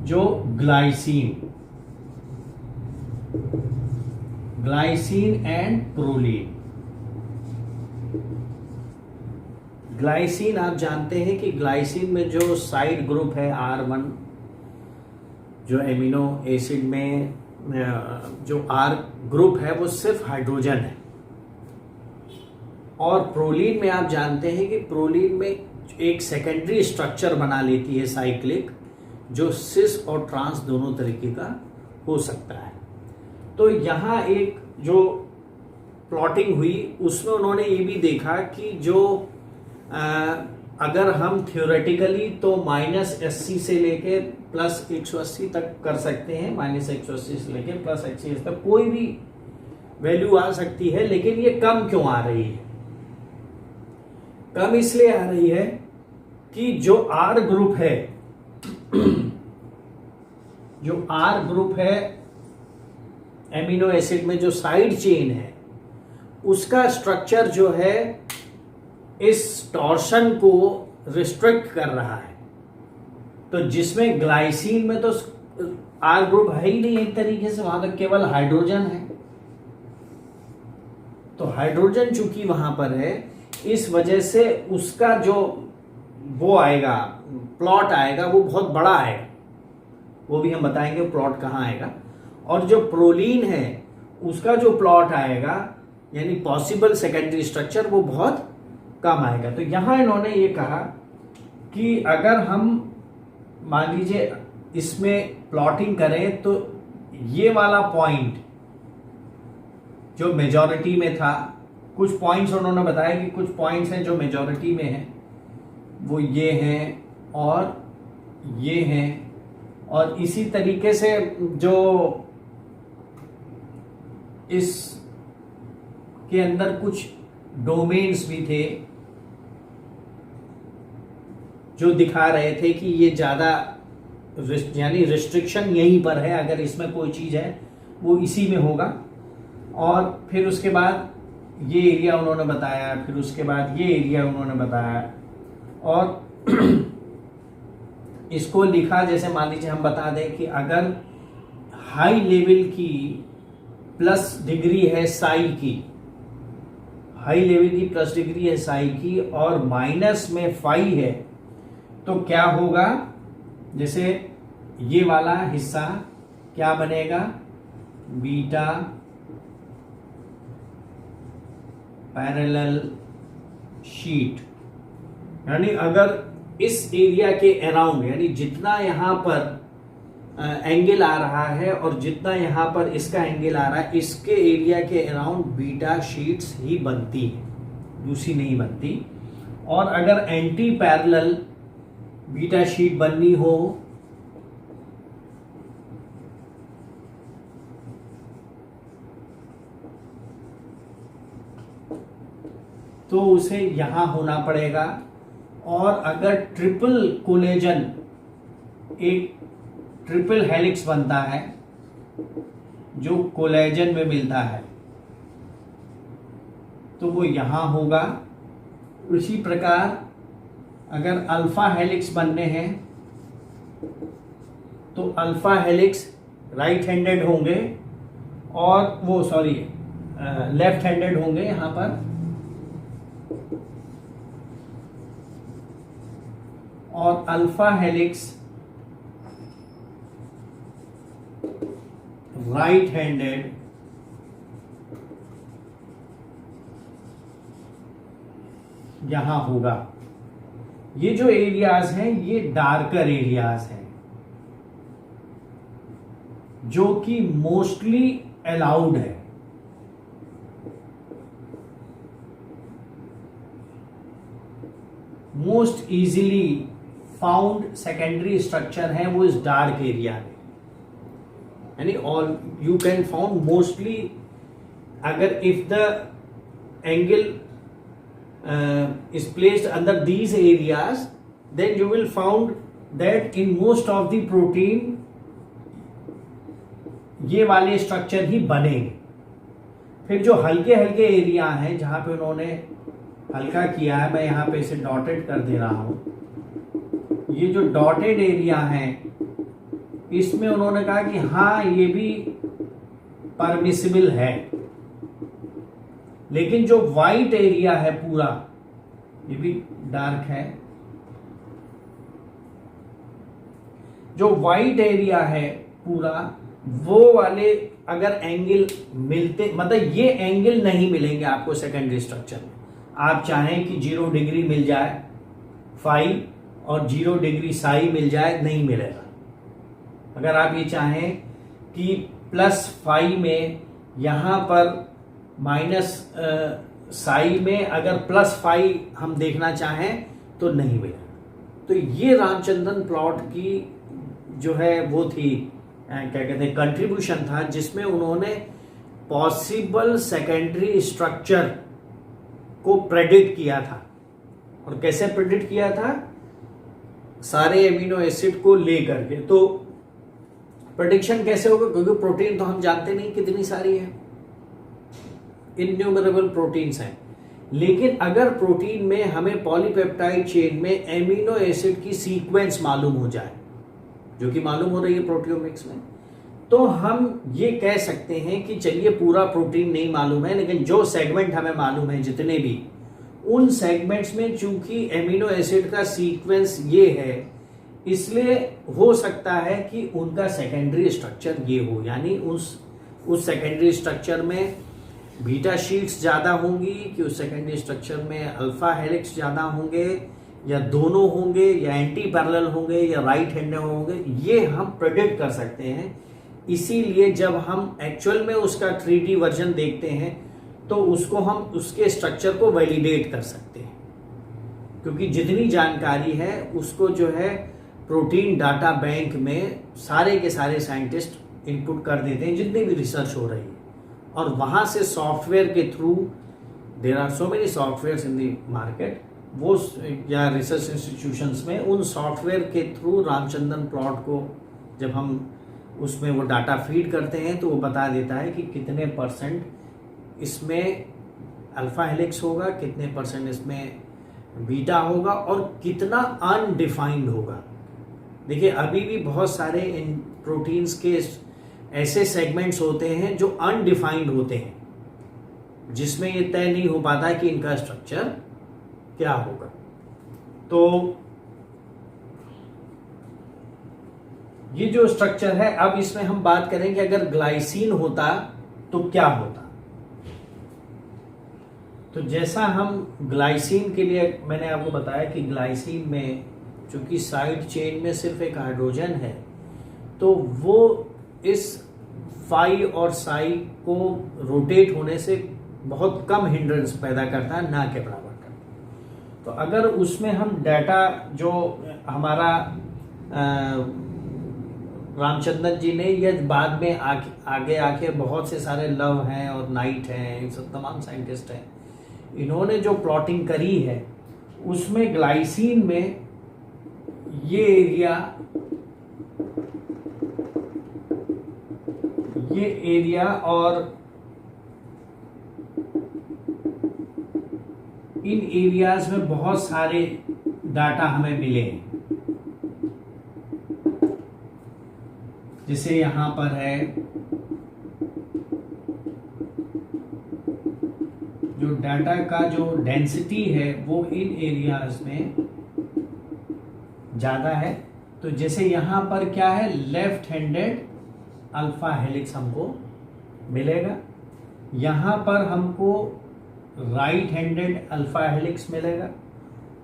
जो ग्लाइसिन एंड प्रोलीन। ग्लाइसिन आप जानते हैं कि ग्लाइसिन में जो साइड ग्रुप है R1, जो एमिनो एसिड में जो R ग्रुप है वो सिर्फ हाइड्रोजन है। और प्रोलीन में आप जानते हैं कि प्रोलीन में एक सेकेंडरी स्ट्रक्चर बना लेती है साइक्लिक, जो सिस और ट्रांस दोनों तरीके का हो सकता है। तो यहाँ एक जो प्लॉटिंग हुई उसमें उन्होंने ये भी देखा कि जो अगर हम थ्योरेटिकली तो -80 से लेके +180 तक कर सकते हैं, -180 से लेके +180 तक कोई भी वैल्यू आ सकती है, लेकिन ये कम क्यों आ रही है? कम इसलिए आ रही है कि जो R ग्रुप है जो R ग्रुप है एमिनो एसिड में, जो साइड चेन है, उसका स्ट्रक्चर जो है इस टॉर्शन को रिस्ट्रिक्ट कर रहा है। तो जिसमें ग्लाइसिन में तो R ग्रुप है ही नहीं एक तरीके से, वहां तक केवल हाइड्रोजन है। तो हाइड्रोजन चूंकि वहां पर है, इस वजह से उसका जो वो आएगा, प्लॉट आएगा, वो बहुत बड़ा आएगा। वो भी हम बताएंगे प्लॉट कहाँ आएगा। और जो प्रोलीन है उसका जो प्लॉट आएगा, यानी पॉसिबल सेकेंडरी स्ट्रक्चर, वो बहुत कम आएगा। तो यहां इन्होंने ये कहा कि अगर हम मान लीजिए इसमें प्लॉटिंग करें तो ये वाला पॉइंट जो मेजॉरिटी में था, कुछ पॉइंट्स उन्होंने बताया कि कुछ पॉइंट्स हैं जो मेजॉरिटी में हैं, वो ये हैं और ये हैं, और इसी तरीके से जो इस के अंदर कुछ डोमेन्स भी थे जो दिखा रहे थे कि ये ज्यादा यानी रिस्ट्रिक्शन यहीं पर है, अगर इसमें कोई चीज है वो इसी में होगा। और फिर उसके बाद ये एरिया उन्होंने बताया, फिर उसके बाद ये एरिया उन्होंने बताया, और इसको लिखा, जैसे मान लीजिए हम बता दें कि अगर हाई लेवल की प्लस डिग्री है साई की, हाई लेवल की प्लस डिग्री है साई की, और माइनस में फाई है, तो क्या होगा? जैसे ये वाला हिस्सा क्या बनेगा? Beta parallel sheet. यानी अगर इस एरिया के अराउंड, यानी जितना यहां पर एंगल आ रहा है और जितना यहां पर इसका एंगल आ रहा है, इसके एरिया के अराउंड बीटा शीट्स ही बनती है, दूसरी नहीं बनती। और अगर एंटी पैरेलल बीटा शीट बननी हो तो उसे यहां होना पड़ेगा। और अगर ट्रिपल कोलेजन, एक ट्रिपल हेलिक्स बनता है जो कोलेजन में मिलता है, तो वो यहां होगा। इसी प्रकार अगर अल्फा हेलिक्स बनने हैं तो अल्फा हेलिक्स राइट हैंडेड होंगे, और वो लेफ्ट हैंडेड होंगे यहां पर, और अल्फा हेलिक्स राइट हैंडेड यहां होगा। ये जो एरियाज हैं ये डार्कर एरियाज हैं, जो कि मोस्टली अलाउड है। Most easily found secondary structure है वो इस डार्क एरिया में, यानी all you can found mostly, अगर if the angle is placed under these areas, then you will found that in most of the protein ये वाले structure ही बनेंगे। फिर जो हल्के हल्के एरिया हैं जहां पे उन्होंने हल्का किया है, मैं यहां पे इसे डॉटेड कर दे रहा हूं, ये जो डॉटेड एरिया है इसमें उन्होंने कहा कि हाँ ये भी परमिसिबल है, लेकिन जो वाइट एरिया है पूरा, ये भी डार्क है, जो वाइट एरिया है पूरा, वो वाले अगर एंगल मिलते, मतलब ये एंगल नहीं मिलेंगे आपको सेकेंडरी स्ट्रक्चर में। आप चाहें कि 0 डिग्री मिल जाए फाई और 0 डिग्री साई मिल जाए, नहीं मिलेगा। अगर आप ये चाहें कि प्लस फाई में यहां पर माइनस साई में अगर प्लस फाई हम देखना चाहें तो नहीं मिलेगा। तो ये रामचंद्रन प्लॉट की जो है वो थी, क्या कहते हैं, कंट्रीब्यूशन था, जिसमें उन्होंने पॉसिबल सेकेंडरी स्ट्रक्चर को प्रेडिक्ट किया था। और कैसे प्रेडिक्ट किया था? सारे एमिनो एसिड को लेकर के। तो प्रेडिक्शन कैसे होगा? क्योंकि प्रोटीन तो हम जानते नहीं कितनी सारी है, इन्यूमरेबल प्रोटीन्स हैं। लेकिन अगर प्रोटीन में हमें पॉलीपेप्टाइड चेन में एमिनो एसिड की सीक्वेंस मालूम हो जाए, जो कि मालूम हो रही है प्रोटियोमिक्स में, तो हम ये कह सकते हैं कि चलिए पूरा प्रोटीन नहीं मालूम है, लेकिन जो सेगमेंट हमें मालूम है जितने भी, उन सेगमेंट्स में चूंकि एमिनो एसिड का सीक्वेंस ये है, इसलिए हो सकता है कि उनका सेकेंडरी स्ट्रक्चर ये हो, यानी उस सेकेंडरी स्ट्रक्चर में बीटा शीट्स ज्यादा होंगी कि उस सेकेंडरी स्ट्रक्चर में अल्फा हेलिक्स ज्यादा होंगे, या दोनों होंगे, या एंटी पैरेलल होंगे, या राइट हैंडेड होंगे, ये हम प्रेडिक्ट कर सकते हैं। इसीलिए जब हम एक्चुअल में उसका 3D वर्जन देखते हैं तो उसको हम उसके स्ट्रक्चर को वैलिडेट कर सकते हैं, क्योंकि जितनी जानकारी है उसको जो है प्रोटीन डाटा बैंक में सारे के सारे साइंटिस्ट इनपुट कर देते हैं, जितनी भी रिसर्च हो रही है, और वहां से सॉफ्टवेयर के through, there are so many software in the market, वो या रिसर्च इंस्टीट्यूशंस में, उन सॉफ्टवेयर के थ्रू रामचंद्रन प्लॉट को जब हम उसमें वो डाटा फीड करते हैं तो वो बता देता है कि कितने परसेंट इसमें अल्फा हेलिक्स होगा, कितने परसेंट इसमें बीटा होगा, और कितना अनडिफाइंड होगा। देखिए अभी भी बहुत सारे इन प्रोटीन्स के ऐसे सेगमेंट्स होते हैं जो अनडिफाइंड होते हैं, जिसमें ये तय नहीं हो पाता कि इनका स्ट्रक्चर क्या होगा। तो ये जो स्ट्रक्चर है, अब इसमें हम बात करें कि अगर ग्लाइसिन होता तो क्या होता। तो जैसा हम ग्लाइसिन के लिए, मैंने आपको बताया कि ग्लाइसिन में चूंकि साइड चेन में सिर्फ एक हाइड्रोजन है, तो वो इस फाई और साई को रोटेट होने से बहुत कम हिंड्रेंस पैदा करता है, ना के बराबर करता। तो अगर उसमें हम डाटा जो हमारा रामचंद्रन जी ने, या बाद में आगे आके बहुत से सारे लव हैं और नाइट हैं, इन सब तमाम साइंटिस्ट हैं, इन्होंने जो प्लॉटिंग करी है उसमें ग्लाइसिन में ये एरिया और इन एरियाज में बहुत सारे डाटा हमें मिले हैं। जैसे यहां पर है जो डाटा का जो डेंसिटी है वो इन एरियाज में ज्यादा है। तो जैसे यहां पर क्या है, लेफ्ट हैंडेड अल्फा हेलिक्स हमको मिलेगा, यहां पर हमको राइट हैंडेड अल्फा हेलिक्स मिलेगा,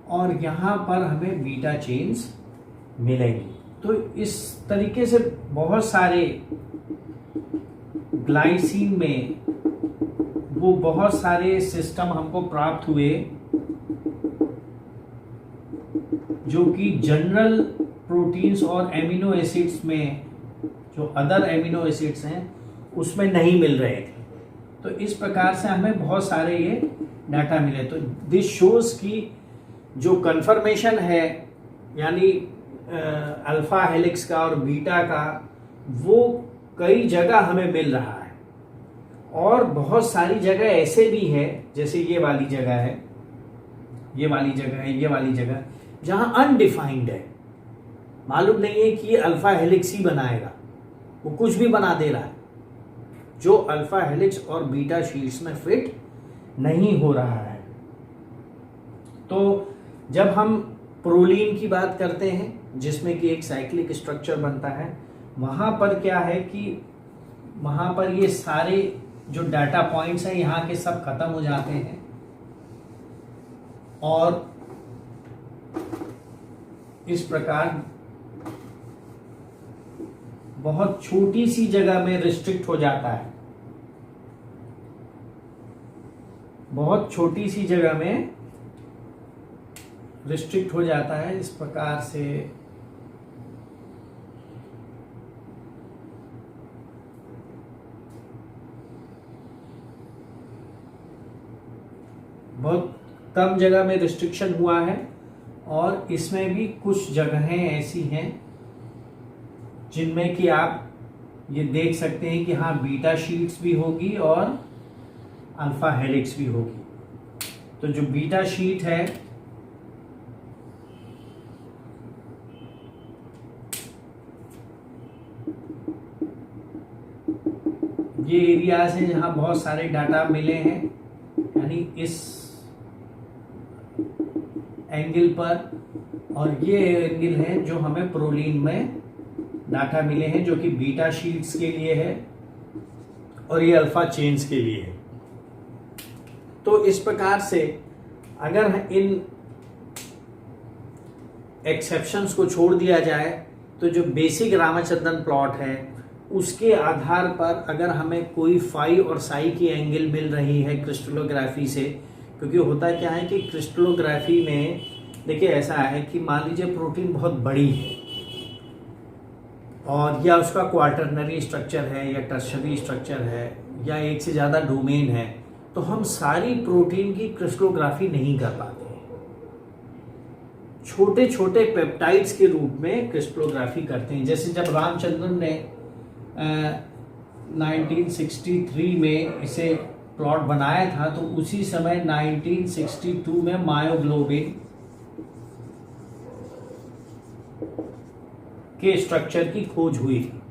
और यहां पर हमें बीटा चेन्स मिलेगी। तो इस तरीके से बहुत सारे ग्लाइसिन में वो बहुत सारे सिस्टम हमको प्राप्त हुए, जो कि जनरल प्रोटीन्स और एमिनो एसिड्स में, जो अदर एमिनो एसिड्स हैं, उसमें नहीं मिल रहे थे। तो इस प्रकार से हमें बहुत सारे ये डाटा मिले। तो दिस शोज की जो कंफर्मेशन है, यानी अल्फा हेलिक्स का और बीटा का वो कई जगह हमें मिल रहा है, और बहुत सारी जगह ऐसे भी है, जैसे ये वाली जगह है, ये वाली जगह है, ये वाली जगह, जहां अनडिफाइंड है, मालूम नहीं है कि ये अल्फा हेलिक्स ही बनाएगा, वो कुछ भी बना दे रहा है जो अल्फा हेलिक्स और बीटा शीट्स में फिट नहीं हो रहा है। तो जब हम प्रोलीन की बात करते हैं जिसमें कि एक साइक्लिक स्ट्रक्चर बनता है, वहां पर क्या है कि वहां पर ये सारे जो डाटा पॉइंट्स हैं यहाँ के सब खत्म हो जाते हैं, और इस प्रकार बहुत छोटी सी जगह में रिस्ट्रिक्ट हो जाता है, बहुत छोटी सी जगह में रिस्ट्रिक्ट हो जाता है। इस प्रकार से बहुत कम जगह में रिस्ट्रिक्शन हुआ है, और इसमें भी कुछ जगहें ऐसी हैं जिनमें कि आप ये देख सकते हैं कि हाँ बीटा शीट्स भी होगी और अल्फा हेलिक्स भी होगी। तो जो बीटा शीट है ये एरियाज हैं जहां बहुत सारे डाटा मिले हैं, यानी इस एंगल पर, और ये एंगल है जो हमें प्रोलीन में डाटा मिले हैं, जो कि बीटा शीट्स के लिए है और ये अल्फा चेन्स के लिए है। तो इस प्रकार से अगर इन एक्सेप्शंस को छोड़ दिया जाए तो जो बेसिक रामचंद्रन प्लॉट है उसके आधार पर अगर हमें कोई फाई और साई की एंगल मिल रही है क्रिस्टलोग्राफी से, क्योंकि होता क्या है कि क्रिस्टलोग्राफी में देखिए ऐसा है कि मान लीजिए प्रोटीन बहुत बड़ी है और या उसका क्वार्टरनरी स्ट्रक्चर है या टर्शरी स्ट्रक्चर है या एक से ज़्यादा डोमेन है, तो हम सारी प्रोटीन की क्रिस्टलोग्राफी नहीं कर पाते। छोटे छोटे पेप्टाइड्स के रूप में क्रिस्टलोग्राफी करते हैं। जैसे जब रामचंद्रन ने 1963 में इसे प्लॉट बनाया था, तो उसी समय 1962 में मायोग्लोबिन के स्ट्रक्चर की खोज हुई थी।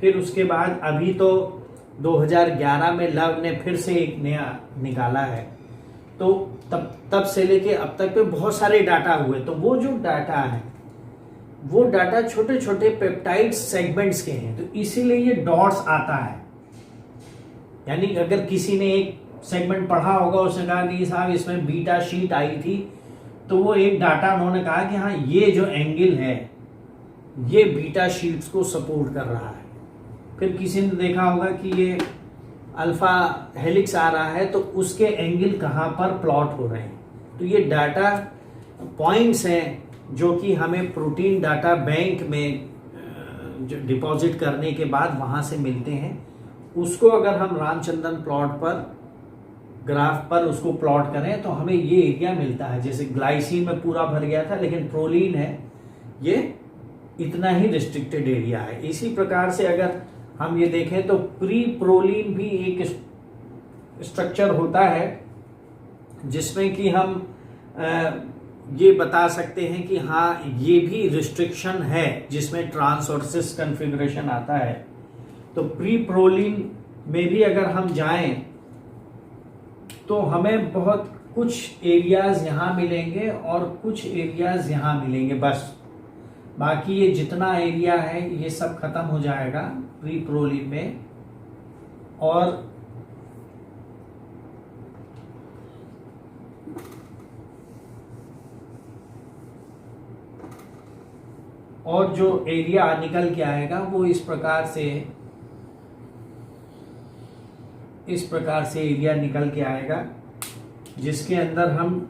फिर उसके बाद अभी तो 2011 में लव ने फिर से एक नया निकाला है, तो तब से लेके अब तक पे बहुत सारे डाटा हुए। तो वो जो डाटा है वो डाटा छोटे छोटे पेप्टाइड सेगमेंट्स के हैं, तो इसीलिए ये डॉट्स आता है। यानी अगर किसी ने एक सेगमेंट पढ़ा होगा, उसने कहा कि साहब इसमें बीटा शीट आई थी, तो वो एक डाटा उन्होंने कहा कि हाँ ये जो एंगल है ये बीटा शीट्स को सपोर्ट कर रहा है। फिर किसी ने देखा होगा कि ये अल्फा हेलिक्स आ रहा है, तो उसके एंगल कहाँ पर प्लॉट हो रहे हैं। तो ये डाटा पॉइंट्स हैं जो कि हमें प्रोटीन डाटा बैंक में जो डिपॉजिट करने के बाद वहाँ से मिलते हैं। उसको अगर हम रामचंद्रन प्लॉट पर ग्राफ पर उसको प्लॉट करें तो हमें ये एरिया मिलता है। जैसे ग्लाइसिन में पूरा भर गया था, लेकिन प्रोलीन है ये इतना ही रिस्ट्रिक्टेड एरिया है। इसी प्रकार से अगर हम ये देखें तो प्री प्रोलीन भी एक स्ट्रक्चर होता है जिसमें कि हम ये बता सकते हैं कि हाँ ये भी रिस्ट्रिक्शन है, जिसमें ट्रांस और सिस कन्फिग्रेशन आता है। तो प्री प्रोलीन में भी अगर हम जाएं तो हमें बहुत कुछ एरियाज यहाँ मिलेंगे और कुछ एरियाज यहाँ मिलेंगे, बस बाकी ये जितना एरिया है ये सब खत्म हो जाएगा प्री प्रोलीन में। और जो एरिया निकल के आएगा वो इस प्रकार से एरिया निकल के आएगा, जिसके अंदर हम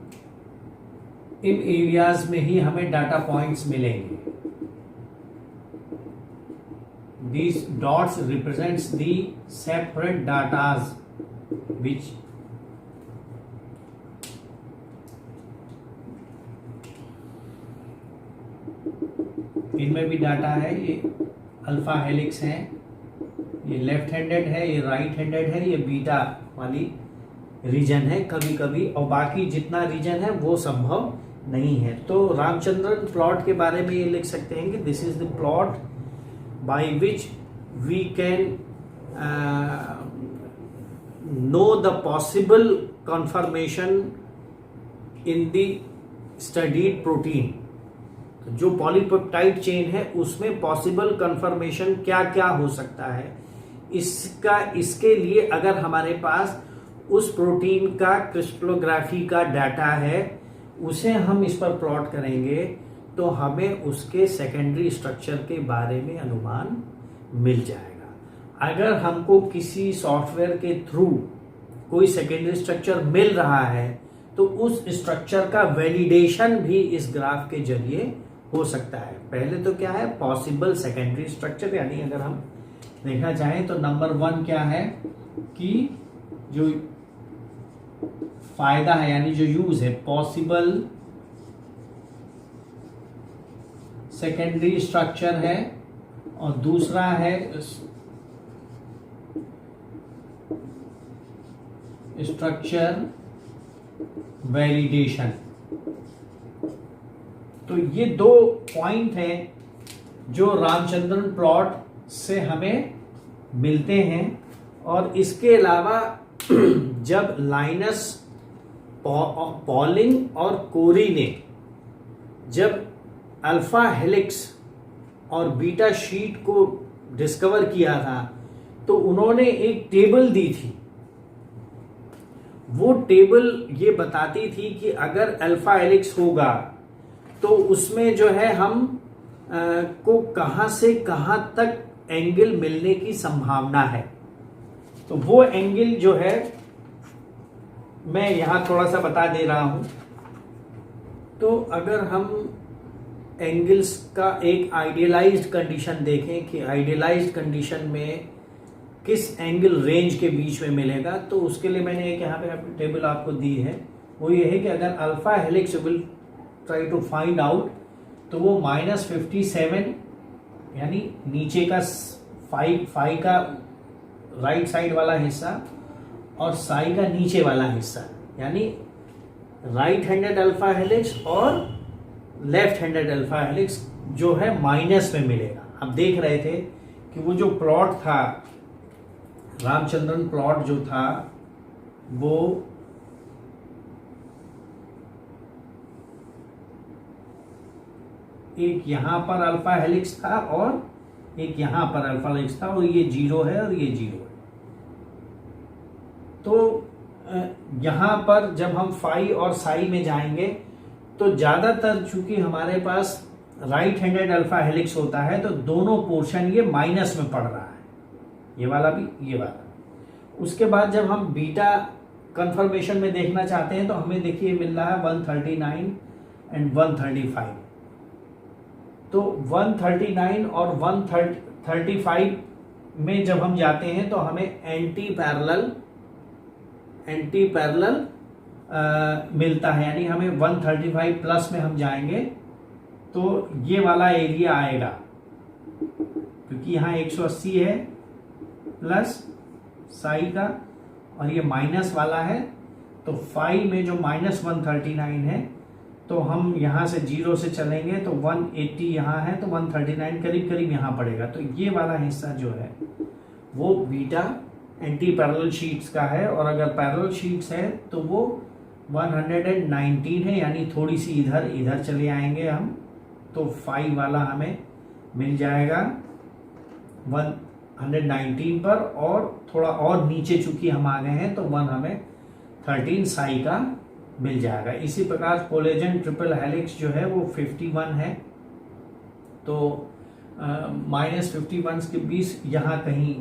इन एरियाज में ही हमें डाटा पॉइंट्स मिलेंगे। These dots represents the separate datas which इनमें भी डाटा है। ये अल्फा हेलिक्स है, ये लेफ्ट हैंडेड है, ये राइट हैंडेड है, ये बीटा वाली रीजन है कभी कभी, और बाकी जितना रीजन है वो संभव नहीं है। तो रामचंद्रन प्लॉट के बारे में ये लिख सकते हैं कि this is the plot by which we can know the possible conformation in the studied protein. जो पॉलीपेप्टाइड चेन है उसमें पॉसिबल कन्फर्मेशन क्या क्या हो सकता है, इसके लिए अगर हमारे पास उस प्रोटीन का क्रिस्टलोग्राफी का डाटा है, उसे हम इस पर प्लॉट करेंगे तो हमें उसके सेकेंडरी स्ट्रक्चर के बारे में अनुमान मिल जाएगा। अगर हमको किसी सॉफ्टवेयर के थ्रू कोई सेकेंडरी स्ट्रक्चर मिल रहा है तो उस स्ट्रक्चर का वैलिडेशन भी इस ग्राफ के जरिए हो सकता है। पहले तो क्या है, पॉसिबल सेकेंडरी स्ट्रक्चर, यानी अगर हम देखना चाहें तो नंबर 1 क्या है कि जो फायदा है यानी जो यूज है, पॉसिबल सेकेंडरी स्ट्रक्चर है, और दूसरा है स्ट्रक्चर वैलिडेशन। तो ये 2 पॉइंट हैं जो रामचंद्रन प्लॉट से हमें मिलते हैं। और इसके अलावा जब लाइनस पॉलिंग और कोरी ने जब अल्फा हेलिक्स और बीटा शीट को डिस्कवर किया था तो उन्होंने एक टेबल दी थी। वो टेबल ये बताती थी कि अगर अल्फा हेलिक्स होगा तो उसमें जो है हम को कहां से कहां तक एंगल मिलने की संभावना है। तो वो एंगल जो है मैं यहां थोड़ा सा बता दे रहा हूं। तो अगर हम एंगल्स का एक आइडियलाइज्ड कंडीशन देखें कि आइडियलाइज्ड कंडीशन में किस एंगल रेंज के बीच में मिलेगा, तो उसके लिए मैंने एक यहाँ पे टेबल आपको दी है। वो ये है कि अगर alpha helix will try to find out तो वो -57 यानी नीचे का फाई का राइट साइड वाला हिस्सा और साई का नीचे वाला हिस्सा, यानी राइट हैंडेड अल्फा हेलिक्स और लेफ्ट हैंडेड अल्फा हेलिक्स जो है माइनस में मिलेगा। आप देख रहे थे कि वो जो प्लॉट था, रामचंद्रन प्लॉट जो था, वो एक यहां पर अल्फा हेलिक्स था और एक यहां पर अल्फा हेलिक्स था, और ये 0 है और ये 0 है। तो यहां पर जब हम फाई और साई में जाएंगे तो ज्यादातर चूंकि हमारे पास राइट हैंडेड अल्फा हेलिक्स होता है तो दोनों पोर्शन ये माइनस में पड़ रहा है, ये वाला भी ये वाला। उसके बाद जब हम बीटा कंफर्मेशन में देखना चाहते हैं तो हमें देखिए मिल रहा है 139 एंड 135। तो 139 और 135 में जब हम जाते हैं तो हमें एंटी पैरेलल मिलता है, यानी हमें 135 प्लस में हम जाएंगे तो ये वाला एरिया आएगा, क्योंकि यहाँ 180 है प्लस साई का और ये माइनस वाला है। तो फाई में जो -139 है तो हम यहाँ से 0 से चलेंगे तो 180 यहाँ है तो 139 करीब करीब यहाँ पड़ेगा। तो ये वाला हिस्सा जो है वो बीटा एंटी पैरेलल शीट्स का है, और अगर पैरेलल शीट्स है तो वो 119 है, यानी थोड़ी सी इधर चले आएंगे हम तो फाई वाला हमें मिल जाएगा 119 पर, और थोड़ा और नीचे चूंकि हम आ गए हैं तो 1 हमें 13 साई का मिल जाएगा। इसी प्रकार कोलेजन ट्रिपल हेलिक्स जो है वो 51 है, तो -51 के बीच यहाँ कहीं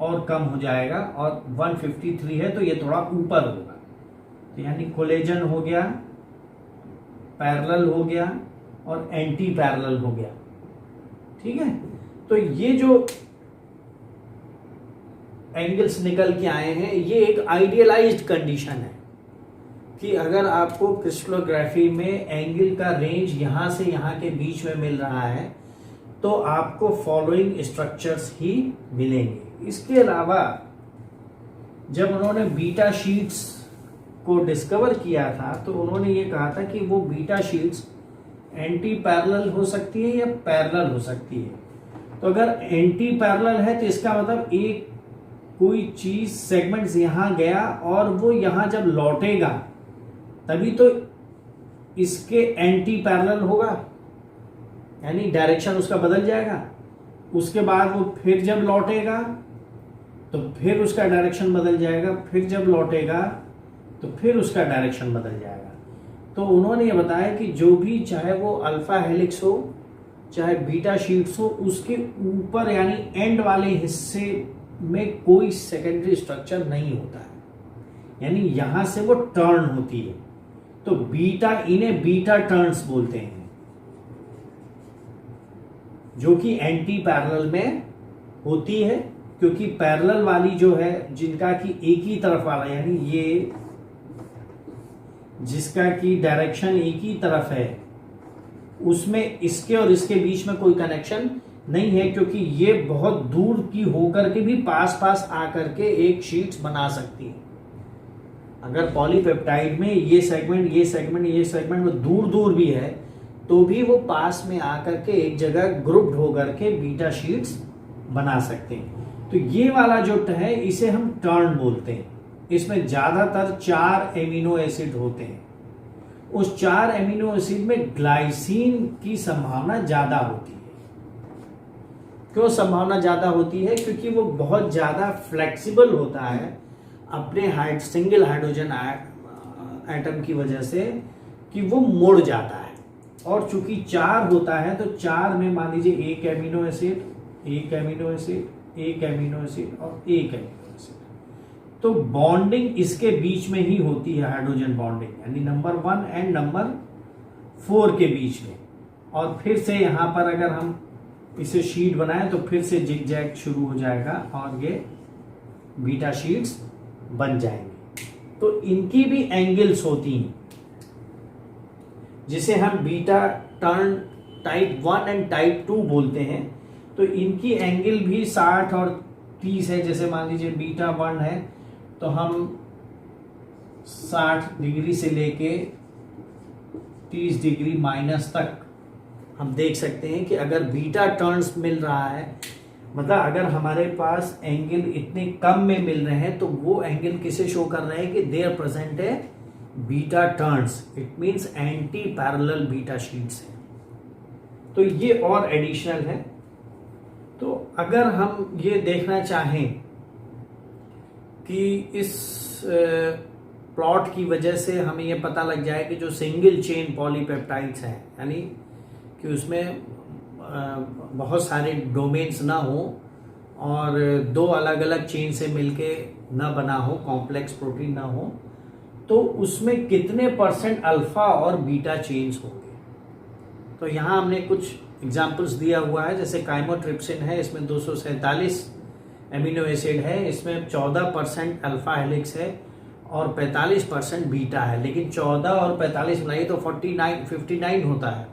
और कम हो जाएगा, और 153 है तो ये थोड़ा ऊपर होगा। तो यानी कोलेजन हो गया, पैरेलल हो गया और एंटी पैरेलल हो गया। ठीक है, तो ये जो एंगल्स निकल के आए हैं ये एक आइडियलाइज्ड कंडीशन है। कि अगर आपको क्रिस्टलोग्राफी में एंगल का रेंज यहाँ से यहाँ के बीच में मिल रहा है तो आपको फॉलोइंग स्ट्रक्चर्स ही मिलेंगे। इसके अलावा जब उन्होंने बीटा शीट्स को डिस्कवर किया था तो उन्होंने ये कहा था कि वो बीटा शीट्स एंटी पैरेलल हो सकती है या पैरेलल हो सकती है। तो अगर एंटी पैरेलल है तो इसका मतलब एक कोई चीज सेगमेंट्स यहां गया और वो यहां जब लौटेगा तभी तो इसके एंटी पैरेलल होगा, यानी डायरेक्शन उसका बदल जाएगा। उसके बाद वो फिर जब लौटेगा तो फिर उसका डायरेक्शन बदल जाएगा, फिर जब लौटेगा तो फिर उसका डायरेक्शन बदल जाएगा। तो उन्होंने ये बताया कि जो भी, चाहे वो अल्फा हेलिक्स हो चाहे बीटा शीट्स हो, उसके ऊपर यानी एंड वाले हिस्से में कोई सेकेंडरी स्ट्रक्चर नहीं होता है, यानी यहां से वो टर्न होती है। तो बीटा, इन्हें बीटा टर्न्स बोलते हैं, जो कि एंटी पैरेलल में होती है, क्योंकि पैरेलल वाली जो है जिनका कि एक ही तरफ वाला, यानी ये जिसका कि डायरेक्शन एक ही तरफ है, उसमें इसके और इसके बीच में कोई कनेक्शन नहीं है, क्योंकि ये बहुत दूर की होकर के भी पास पास आकर के एक शीट्स बना सकती है। अगर पॉलीपेप्टाइड में ये सेगमेंट ये सेगमेंट ये सेगमेंट में दूर दूर भी है तो भी वो पास में आकर के एक जगह ग्रुप्ड होकर के बीटा शीट्स बना सकते हैं। तो ये वाला जो है इसे हम टर्न बोलते हैं। इसमें ज्यादातर 4 एमिनो एसिड होते हैं। उस 4 एमिनो एसिड में ग्लाइसिन की संभावना ज्यादा होती है। क्यों संभावना ज्यादा होती है? क्योंकि वो बहुत ज्यादा फ्लेक्सिबल होता है अपने सिंगल हाइड्रोजन एटम की वजह से, कि वो मुड़ जाता है। और चूंकि 4 होता है तो 4 में मान लीजिए एक एमिनो एसिड, एक एमिनो एसिड, एक एमिनो एसिड और एक एमिनो एसिड, तो बॉन्डिंग इसके बीच में ही होती है, हाइड्रोजन बॉन्डिंग, यानी नंबर 1 एंड नंबर 4 के बीच में। और फिर से यहां पर अगर हम इसे शीट बनाएं तो फिर से जिगजैग शुरू हो जाएगा और ये बीटा शीट्स बन जाएंगे। तो इनकी भी एंगल्स होती हैं, जिसे हम beta turn type 1 and type 2 बोलते हैं। तो इनकी एंगल भी 60 और 30 है। जैसे मान लीजिए बीटा 1 है तो हम 60 डिग्री से लेके 30 डिग्री माइनस तक हम देख सकते हैं कि अगर बीटा टर्न्स मिल रहा है, मतलब अगर हमारे पास एंगल इतने कम में मिल रहे हैं तो वो एंगल किसे शो कर रहे हैं कि देयर प्रेजेंट है beta turns, it means anti parallel beta sheets है। तो ये और एडिशनल है। तो अगर हम ये देखना चाहें कि इस प्लॉट की वजह से हमें ये पता लग जाए कि जो सिंगल चेन पॉलीपेप्टाइड्स हैं, यानी कि उसमें बहुत सारे डोमेन्स ना हो और 2 अलग अलग चेन से मिलके ना बना हो, कॉम्प्लेक्स प्रोटीन ना हो, तो उसमें कितने % अल्फा और बीटा चेन्स होंगे। तो यहाँ हमने कुछ एग्जाम्पल्स दिया हुआ है। जैसे काइमोट्रिप्सिन है, इसमें 247 एमिनो एसिड है, इसमें 14% अल्फा हेलिक्स है और 45% बीटा है। लेकिन 14 और 45 मिलाइए तो 59 होता है,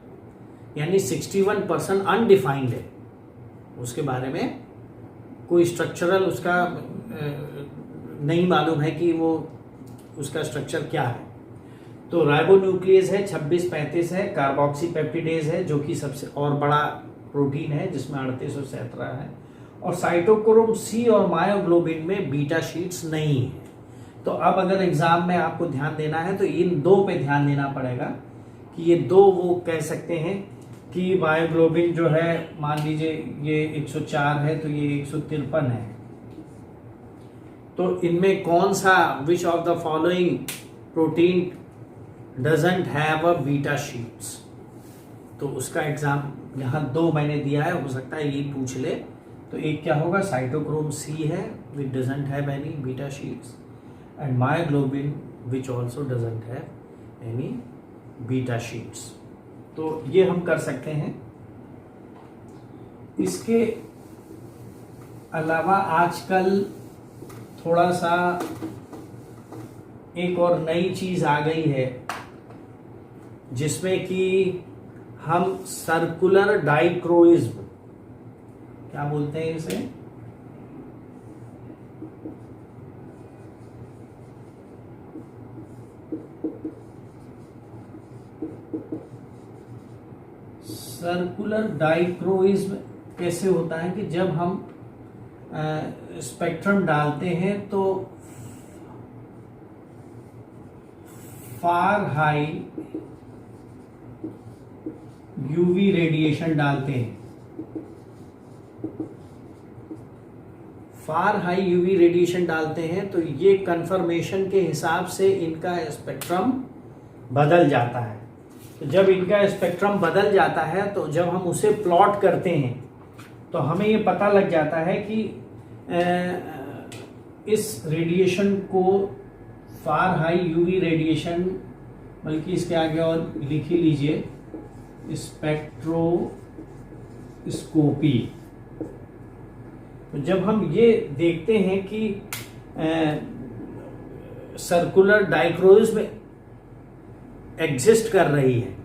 यानी 61% अनडिफाइंड है। उसके बारे में कोई स्ट्रक्चरल उसका नहीं मालूम है कि वो उसका स्ट्रक्चर क्या है। तो राइबोन्यूक्लियस है, 26-35 है, कार्बोक्सीपेप्टिडेज है जो कि सबसे और बड़ा प्रोटीन है जिसमें 38 और 17 है, और साइटोक्रोम सी और मायोग्लोबिन में बीटा शीट्स नहीं है। तो अब अगर एग्जाम में आपको ध्यान देना है तो इन 2 पे ध्यान देना पड़ेगा कि ये 2 वो कह सकते हैं कि मायोग्लोबिन जो है मान लीजिए ये 104 है तो ये 153 है। तो इनमें कौन सा, which of the following protein doesn't have a beta sheets? तो उसका एग्जाम यहाँ 2 मैंने दिया है, हो सकता है ये पूछ ले। तो एक क्या होगा, साइटोक्रोम सी है विच doesn't have any beta sheets, and myoglobin which also doesn't have any beta sheets. तो ये हम कर सकते हैं। इसके अलावा आजकल थोड़ा सा एक और नई चीज आ गई है जिसमें कि हम सर्कुलर डाइक्रोइज्म, क्या बोलते हैं इसे, सर्कुलर डाइक्रोइज्म कैसे होता है कि जब हम स्पेक्ट्रम डालते हैं तो फार हाई यूवी रेडिएशन डालते हैं, फार हाई यूवी रेडिएशन डालते हैं तो ये कंफर्मेशन के हिसाब से इनका स्पेक्ट्रम बदल जाता है। तो जब इनका स्पेक्ट्रम बदल जाता है तो जब हम उसे प्लॉट करते हैं तो हमें ये पता लग जाता है कि इस रेडिएशन को फार हाई यूवी रेडिएशन, बल्कि इसके आगे और लिख ही लीजिए स्पेक्ट्रोस्कोपी। तो जब हम ये देखते हैं कि सर्कुलर डाइक्रोइज्म एग्जिस्ट कर रही है,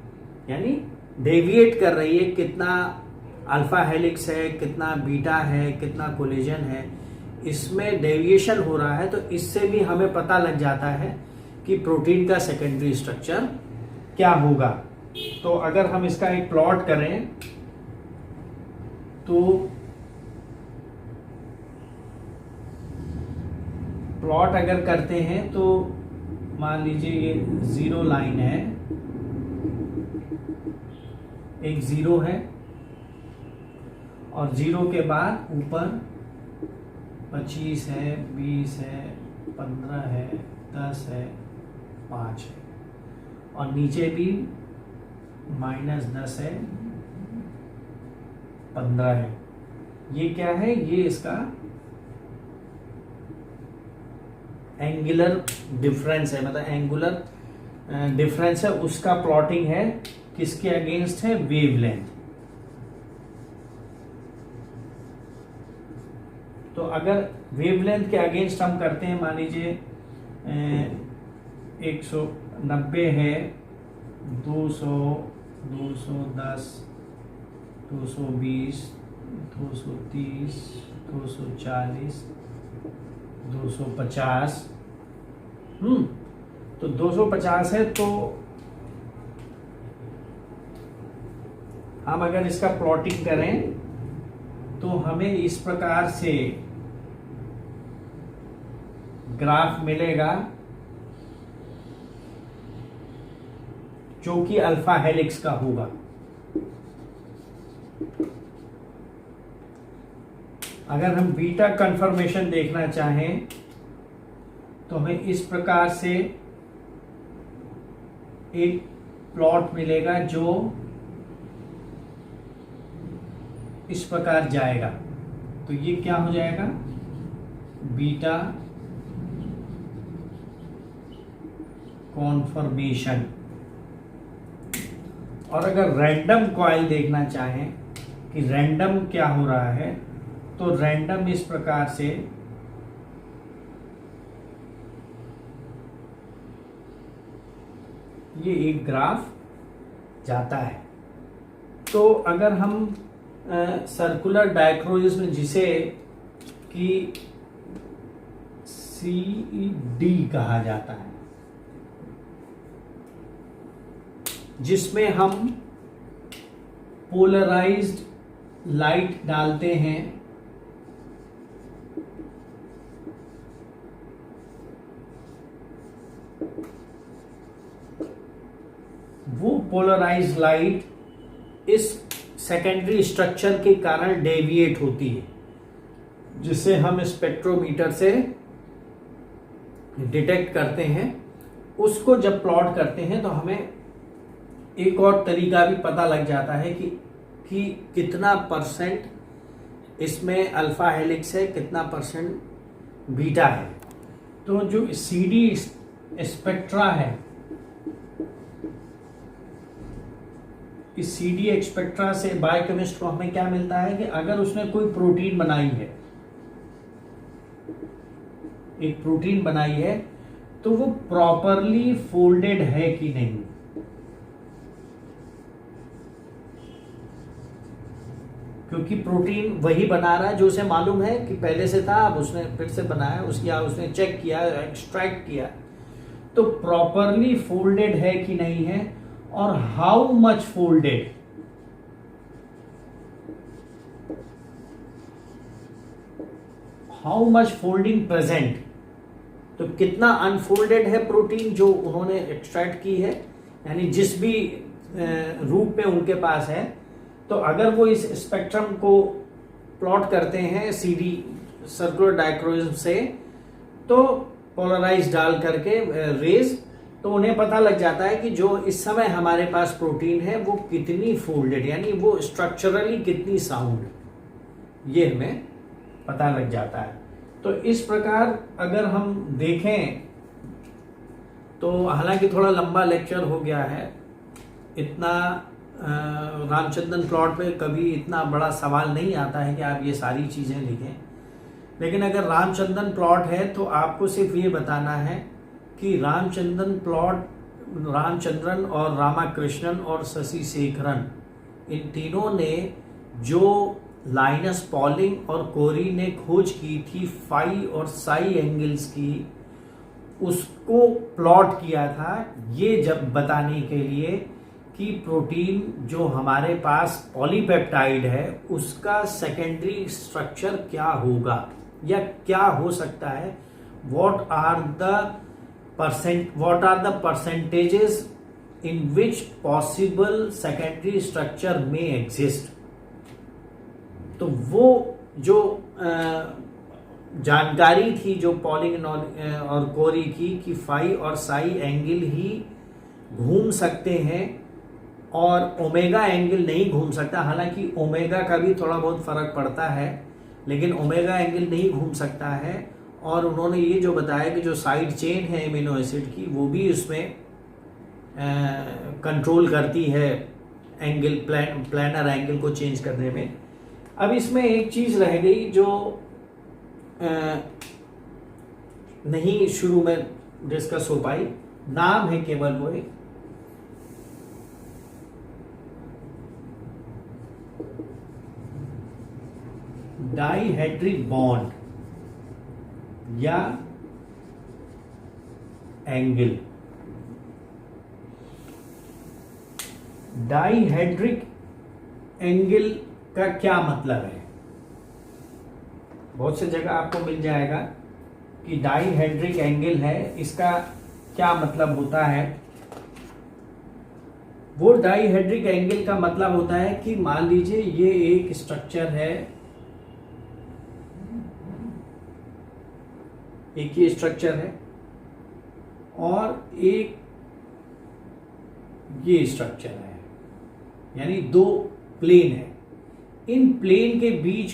यानी डेविएट कर रही है, कितना अल्फा हेलिक्स है, कितना बीटा है, कितना कोलिजन है, इसमें डेविएशन हो रहा है, तो इससे भी हमें पता लग जाता है कि प्रोटीन का सेकेंडरी स्ट्रक्चर क्या होगा। तो अगर हम इसका एक प्लॉट करें तो प्लॉट अगर करते हैं तो मान लीजिए ये जीरो लाइन है, एक जीरो है और जीरो के बाद ऊपर 25 है, 20 है, 15 है, 10 है, 5 है और नीचे भी -10 है, 15 है। ये क्या है, ये इसका एंगुलर डिफरेंस है, मतलब एंगुलर डिफरेंस है, उसका प्लॉटिंग है, किसके अगेंस्ट है, वेवलेंथ। तो अगर वेवलेंथ के अगेंस्ट हम करते हैं, मान लीजिए 190 है, 200, 210, 220, 230, 240, 250, तो 250 है, तो हम अगर इसका प्लॉटिंग करें तो हमें इस प्रकार से ग्राफ मिलेगा जो कि अल्फा हेलिक्स का होगा। अगर हम बीटा कन्फर्मेशन देखना चाहें तो हमें इस प्रकार से एक प्लॉट मिलेगा जो इस प्रकार जाएगा। तो ये क्या हो जाएगा, बीटा कॉन्फर्मेशन। और अगर रैंडम कॉइल देखना चाहें कि रैंडम क्या हो रहा है, तो रैंडम इस प्रकार से ये एक ग्राफ जाता है। तो अगर हम सर्कुलर डायक्रोइज्म जिसे कि CD कहा जाता है, जिसमें हम पोलराइज्ड लाइट डालते हैं, वो पोलराइज्ड लाइट इस सेकेंडरी स्ट्रक्चर के कारण डेविएट होती है, जिसे हम स्पेक्ट्रोमीटर से डिटेक्ट करते हैं। उसको जब प्लॉट करते हैं तो हमें एक और तरीका भी पता लग जाता है कि कितना % इसमें अल्फा हेलिक्स है, कितना % बीटा है। तो जो CD स्पेक्ट्रा है, इस CD स्पेक्ट्रा से बायोकेमिस्ट को हमें क्या मिलता है कि अगर उसने कोई प्रोटीन बनाई है, एक प्रोटीन बनाई है, तो वो प्रॉपरली फोल्डेड है कि नहीं। क्योंकि प्रोटीन वही बना रहा है जो उसे मालूम है कि पहले से था, अब उसने फिर से बनाया, उसने चेक किया, एक्सट्रैक्ट किया, तो प्रॉपरली फोल्डेड है कि नहीं है, और how much folded. How much folding present, तो कितना अनफोल्डेड है प्रोटीन जो उन्होंने एक्सट्रैक्ट की है, यानी जिस भी रूप पे उनके पास है। तो अगर वो इस स्पेक्ट्रम को प्लॉट करते हैं सीडी सर्कुलर डायक्रोइज्म से, तो पोलराइज डाल करके रेज, तो उन्हें पता लग जाता है कि जो इस समय हमारे पास प्रोटीन है वो कितनी फोल्डेड, यानी वो स्ट्रक्चरली कितनी साउंड, ये हमें पता लग जाता है। तो इस प्रकार अगर हम देखें तो हालांकि थोड़ा लंबा लेक्चर हो गया है, इतना रामचंद्रन प्लॉट पे कभी इतना बड़ा सवाल नहीं आता है कि आप ये सारी चीज़ें लिखें, लेकिन अगर रामचंद्रन प्लॉट है तो आपको सिर्फ ये बताना है कि रामचंद्रन प्लॉट, रामचंद्रन और रामाकृष्णन और शशि शेखरन, इन तीनों ने जो लाइनस पॉलिंग और कोरी ने खोज की थी फाई और साई एंगल्स की, उसको प्लॉट किया था ये जब बताने के लिए कि प्रोटीन जो हमारे पास पॉलीपेप्टाइड है उसका सेकेंडरी स्ट्रक्चर क्या होगा या क्या हो सकता है, what are the percentages in which possible secondary structure में एग्जिस्ट। तो वो जो जानकारी थी जो पॉलिंग और कोरी की कि फाई और साई एंगल ही घूम सकते हैं और ओमेगा एंगल नहीं घूम सकता, हालांकि ओमेगा का भी थोड़ा बहुत फर्क पड़ता है, लेकिन ओमेगा एंगल नहीं घूम सकता है। और उन्होंने ये जो बताया कि जो साइड चेन है एमिनो एसिड की वो भी उसमें कंट्रोल करती है एंगल, प्लानर एंगल को चेंज करने में। अब इसमें एक चीज रह गई जो नहीं शुरू में डिस्कस हो पाई, नाम है केवल वो एक, डाइहेड्रिक बॉन्ड या एंगल। डाइहेड्रिक एंगल का क्या मतलब है? बहुत से जगह आपको मिल जाएगा कि डाइहेड्रिक एंगल है, इसका क्या मतलब होता है। वो डाइहेड्रिक एंगल का मतलब होता है कि मान लीजिए ये एक स्ट्रक्चर है, एक ये स्ट्रक्चर है और एक ये स्ट्रक्चर है, यानी दो प्लेन है। इन प्लेन के बीच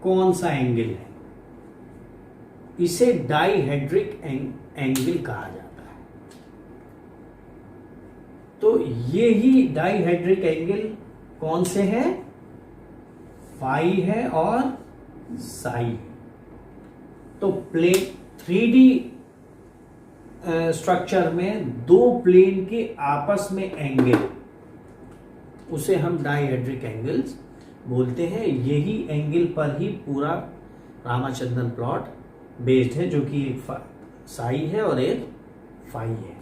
कौन सा एंगल है, इसे डाइहेड्रिक एंगल कहा जाता है। तो ये ही डाइहेड्रिक एंगल कौन से हैं? फाई है और साई है। तो प्लेन 3D स्ट्रक्चर में दो प्लेन के आपस में एंगल, उसे हम डाइहेड्रिक एंगल्स बोलते हैं। यही एंगल पर ही पूरा रामचंद्रन प्लॉट बेस्ड है, जो कि एक साई है और एक फाई है।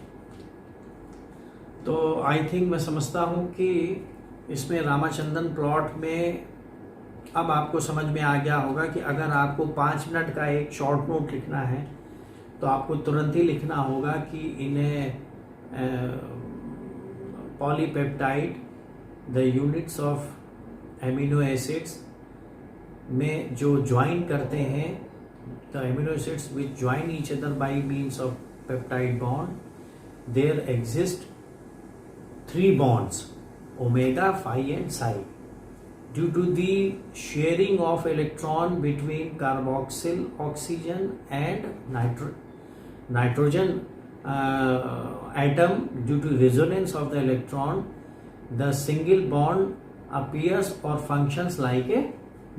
तो आई थिंक मैं समझता हूँ कि इसमें रामचंद्रन प्लॉट में अब आपको समझ में आ गया होगा कि अगर आपको 5 मिनट का एक शॉर्ट नोट लिखना है तो आपको तुरंत ही लिखना होगा कि इन्हें polypeptide the units of amino acids में जो ज्वाइन करते हैं, the amino acids which join each other by means of peptide bond, there exist 3 bonds, omega, phi and psi, due to the sharing of electron between carboxyl oxygen and nitrogen atom. Due to resonance of the electron, the single bond appears or functions like a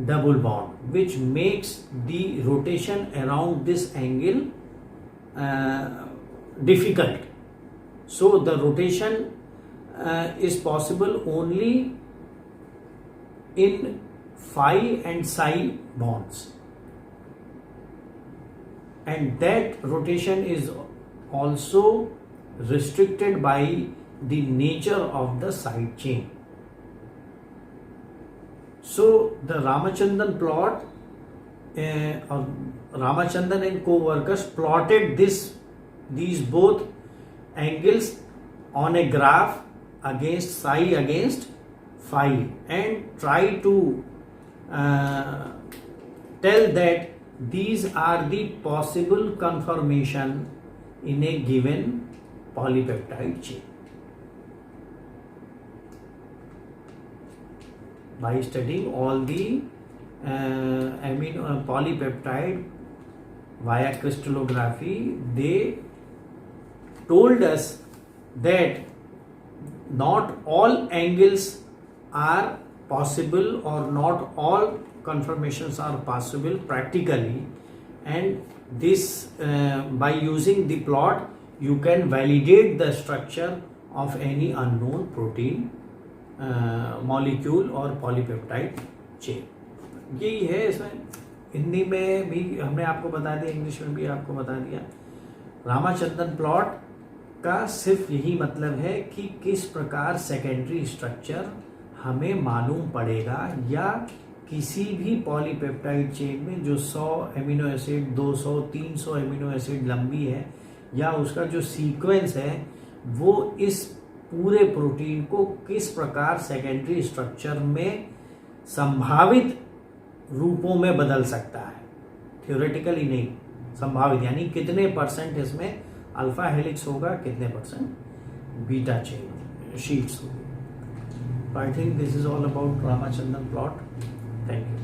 double bond, which makes the rotation around this angle difficult. So the rotation is possible only in phi and psi bonds, and that rotation is also restricted by the nature of the side chain. So the Ramachandran plot, Ramachandran and co-workers plotted these both angles on a graph against psi against phi, and try to tell that these are the possible conformation in a given polypeptide chain. By studying all the amino polypeptide via crystallography, they told us that not all angles are possible, or not all conformations are possible practically, and this by using the plot you can validate the structure of any unknown protein molecule और polypeptide chain. यही है. इसमें हिंदी में भी हमने आपको बता दिया, इंग्लिश में भी आपको बता दिया. रामाचंद्रन प्लॉट का सिर्फ यही मतलब है कि किस प्रकार सेकेंडरी स्ट्रक्चर हमें मालूम पड़ेगा, या किसी भी पॉलीपेप्टाइड चेन में जो 100 एमिनो एसिड, 200, 300 एमिनो एसिड लंबी है, या उसका जो सीक्वेंस है वो इस पूरे प्रोटीन को किस प्रकार सेकेंडरी स्ट्रक्चर में संभावित रूपों में बदल सकता है. थ्योरेटिकली नहीं, संभावित, यानी कितने परसेंट इसमें अल्फा हेलिक्स होगा, कितने परसेंट बीटा चेन शीट्स होगी. I think this is all about Ramachandran plot. Thank you.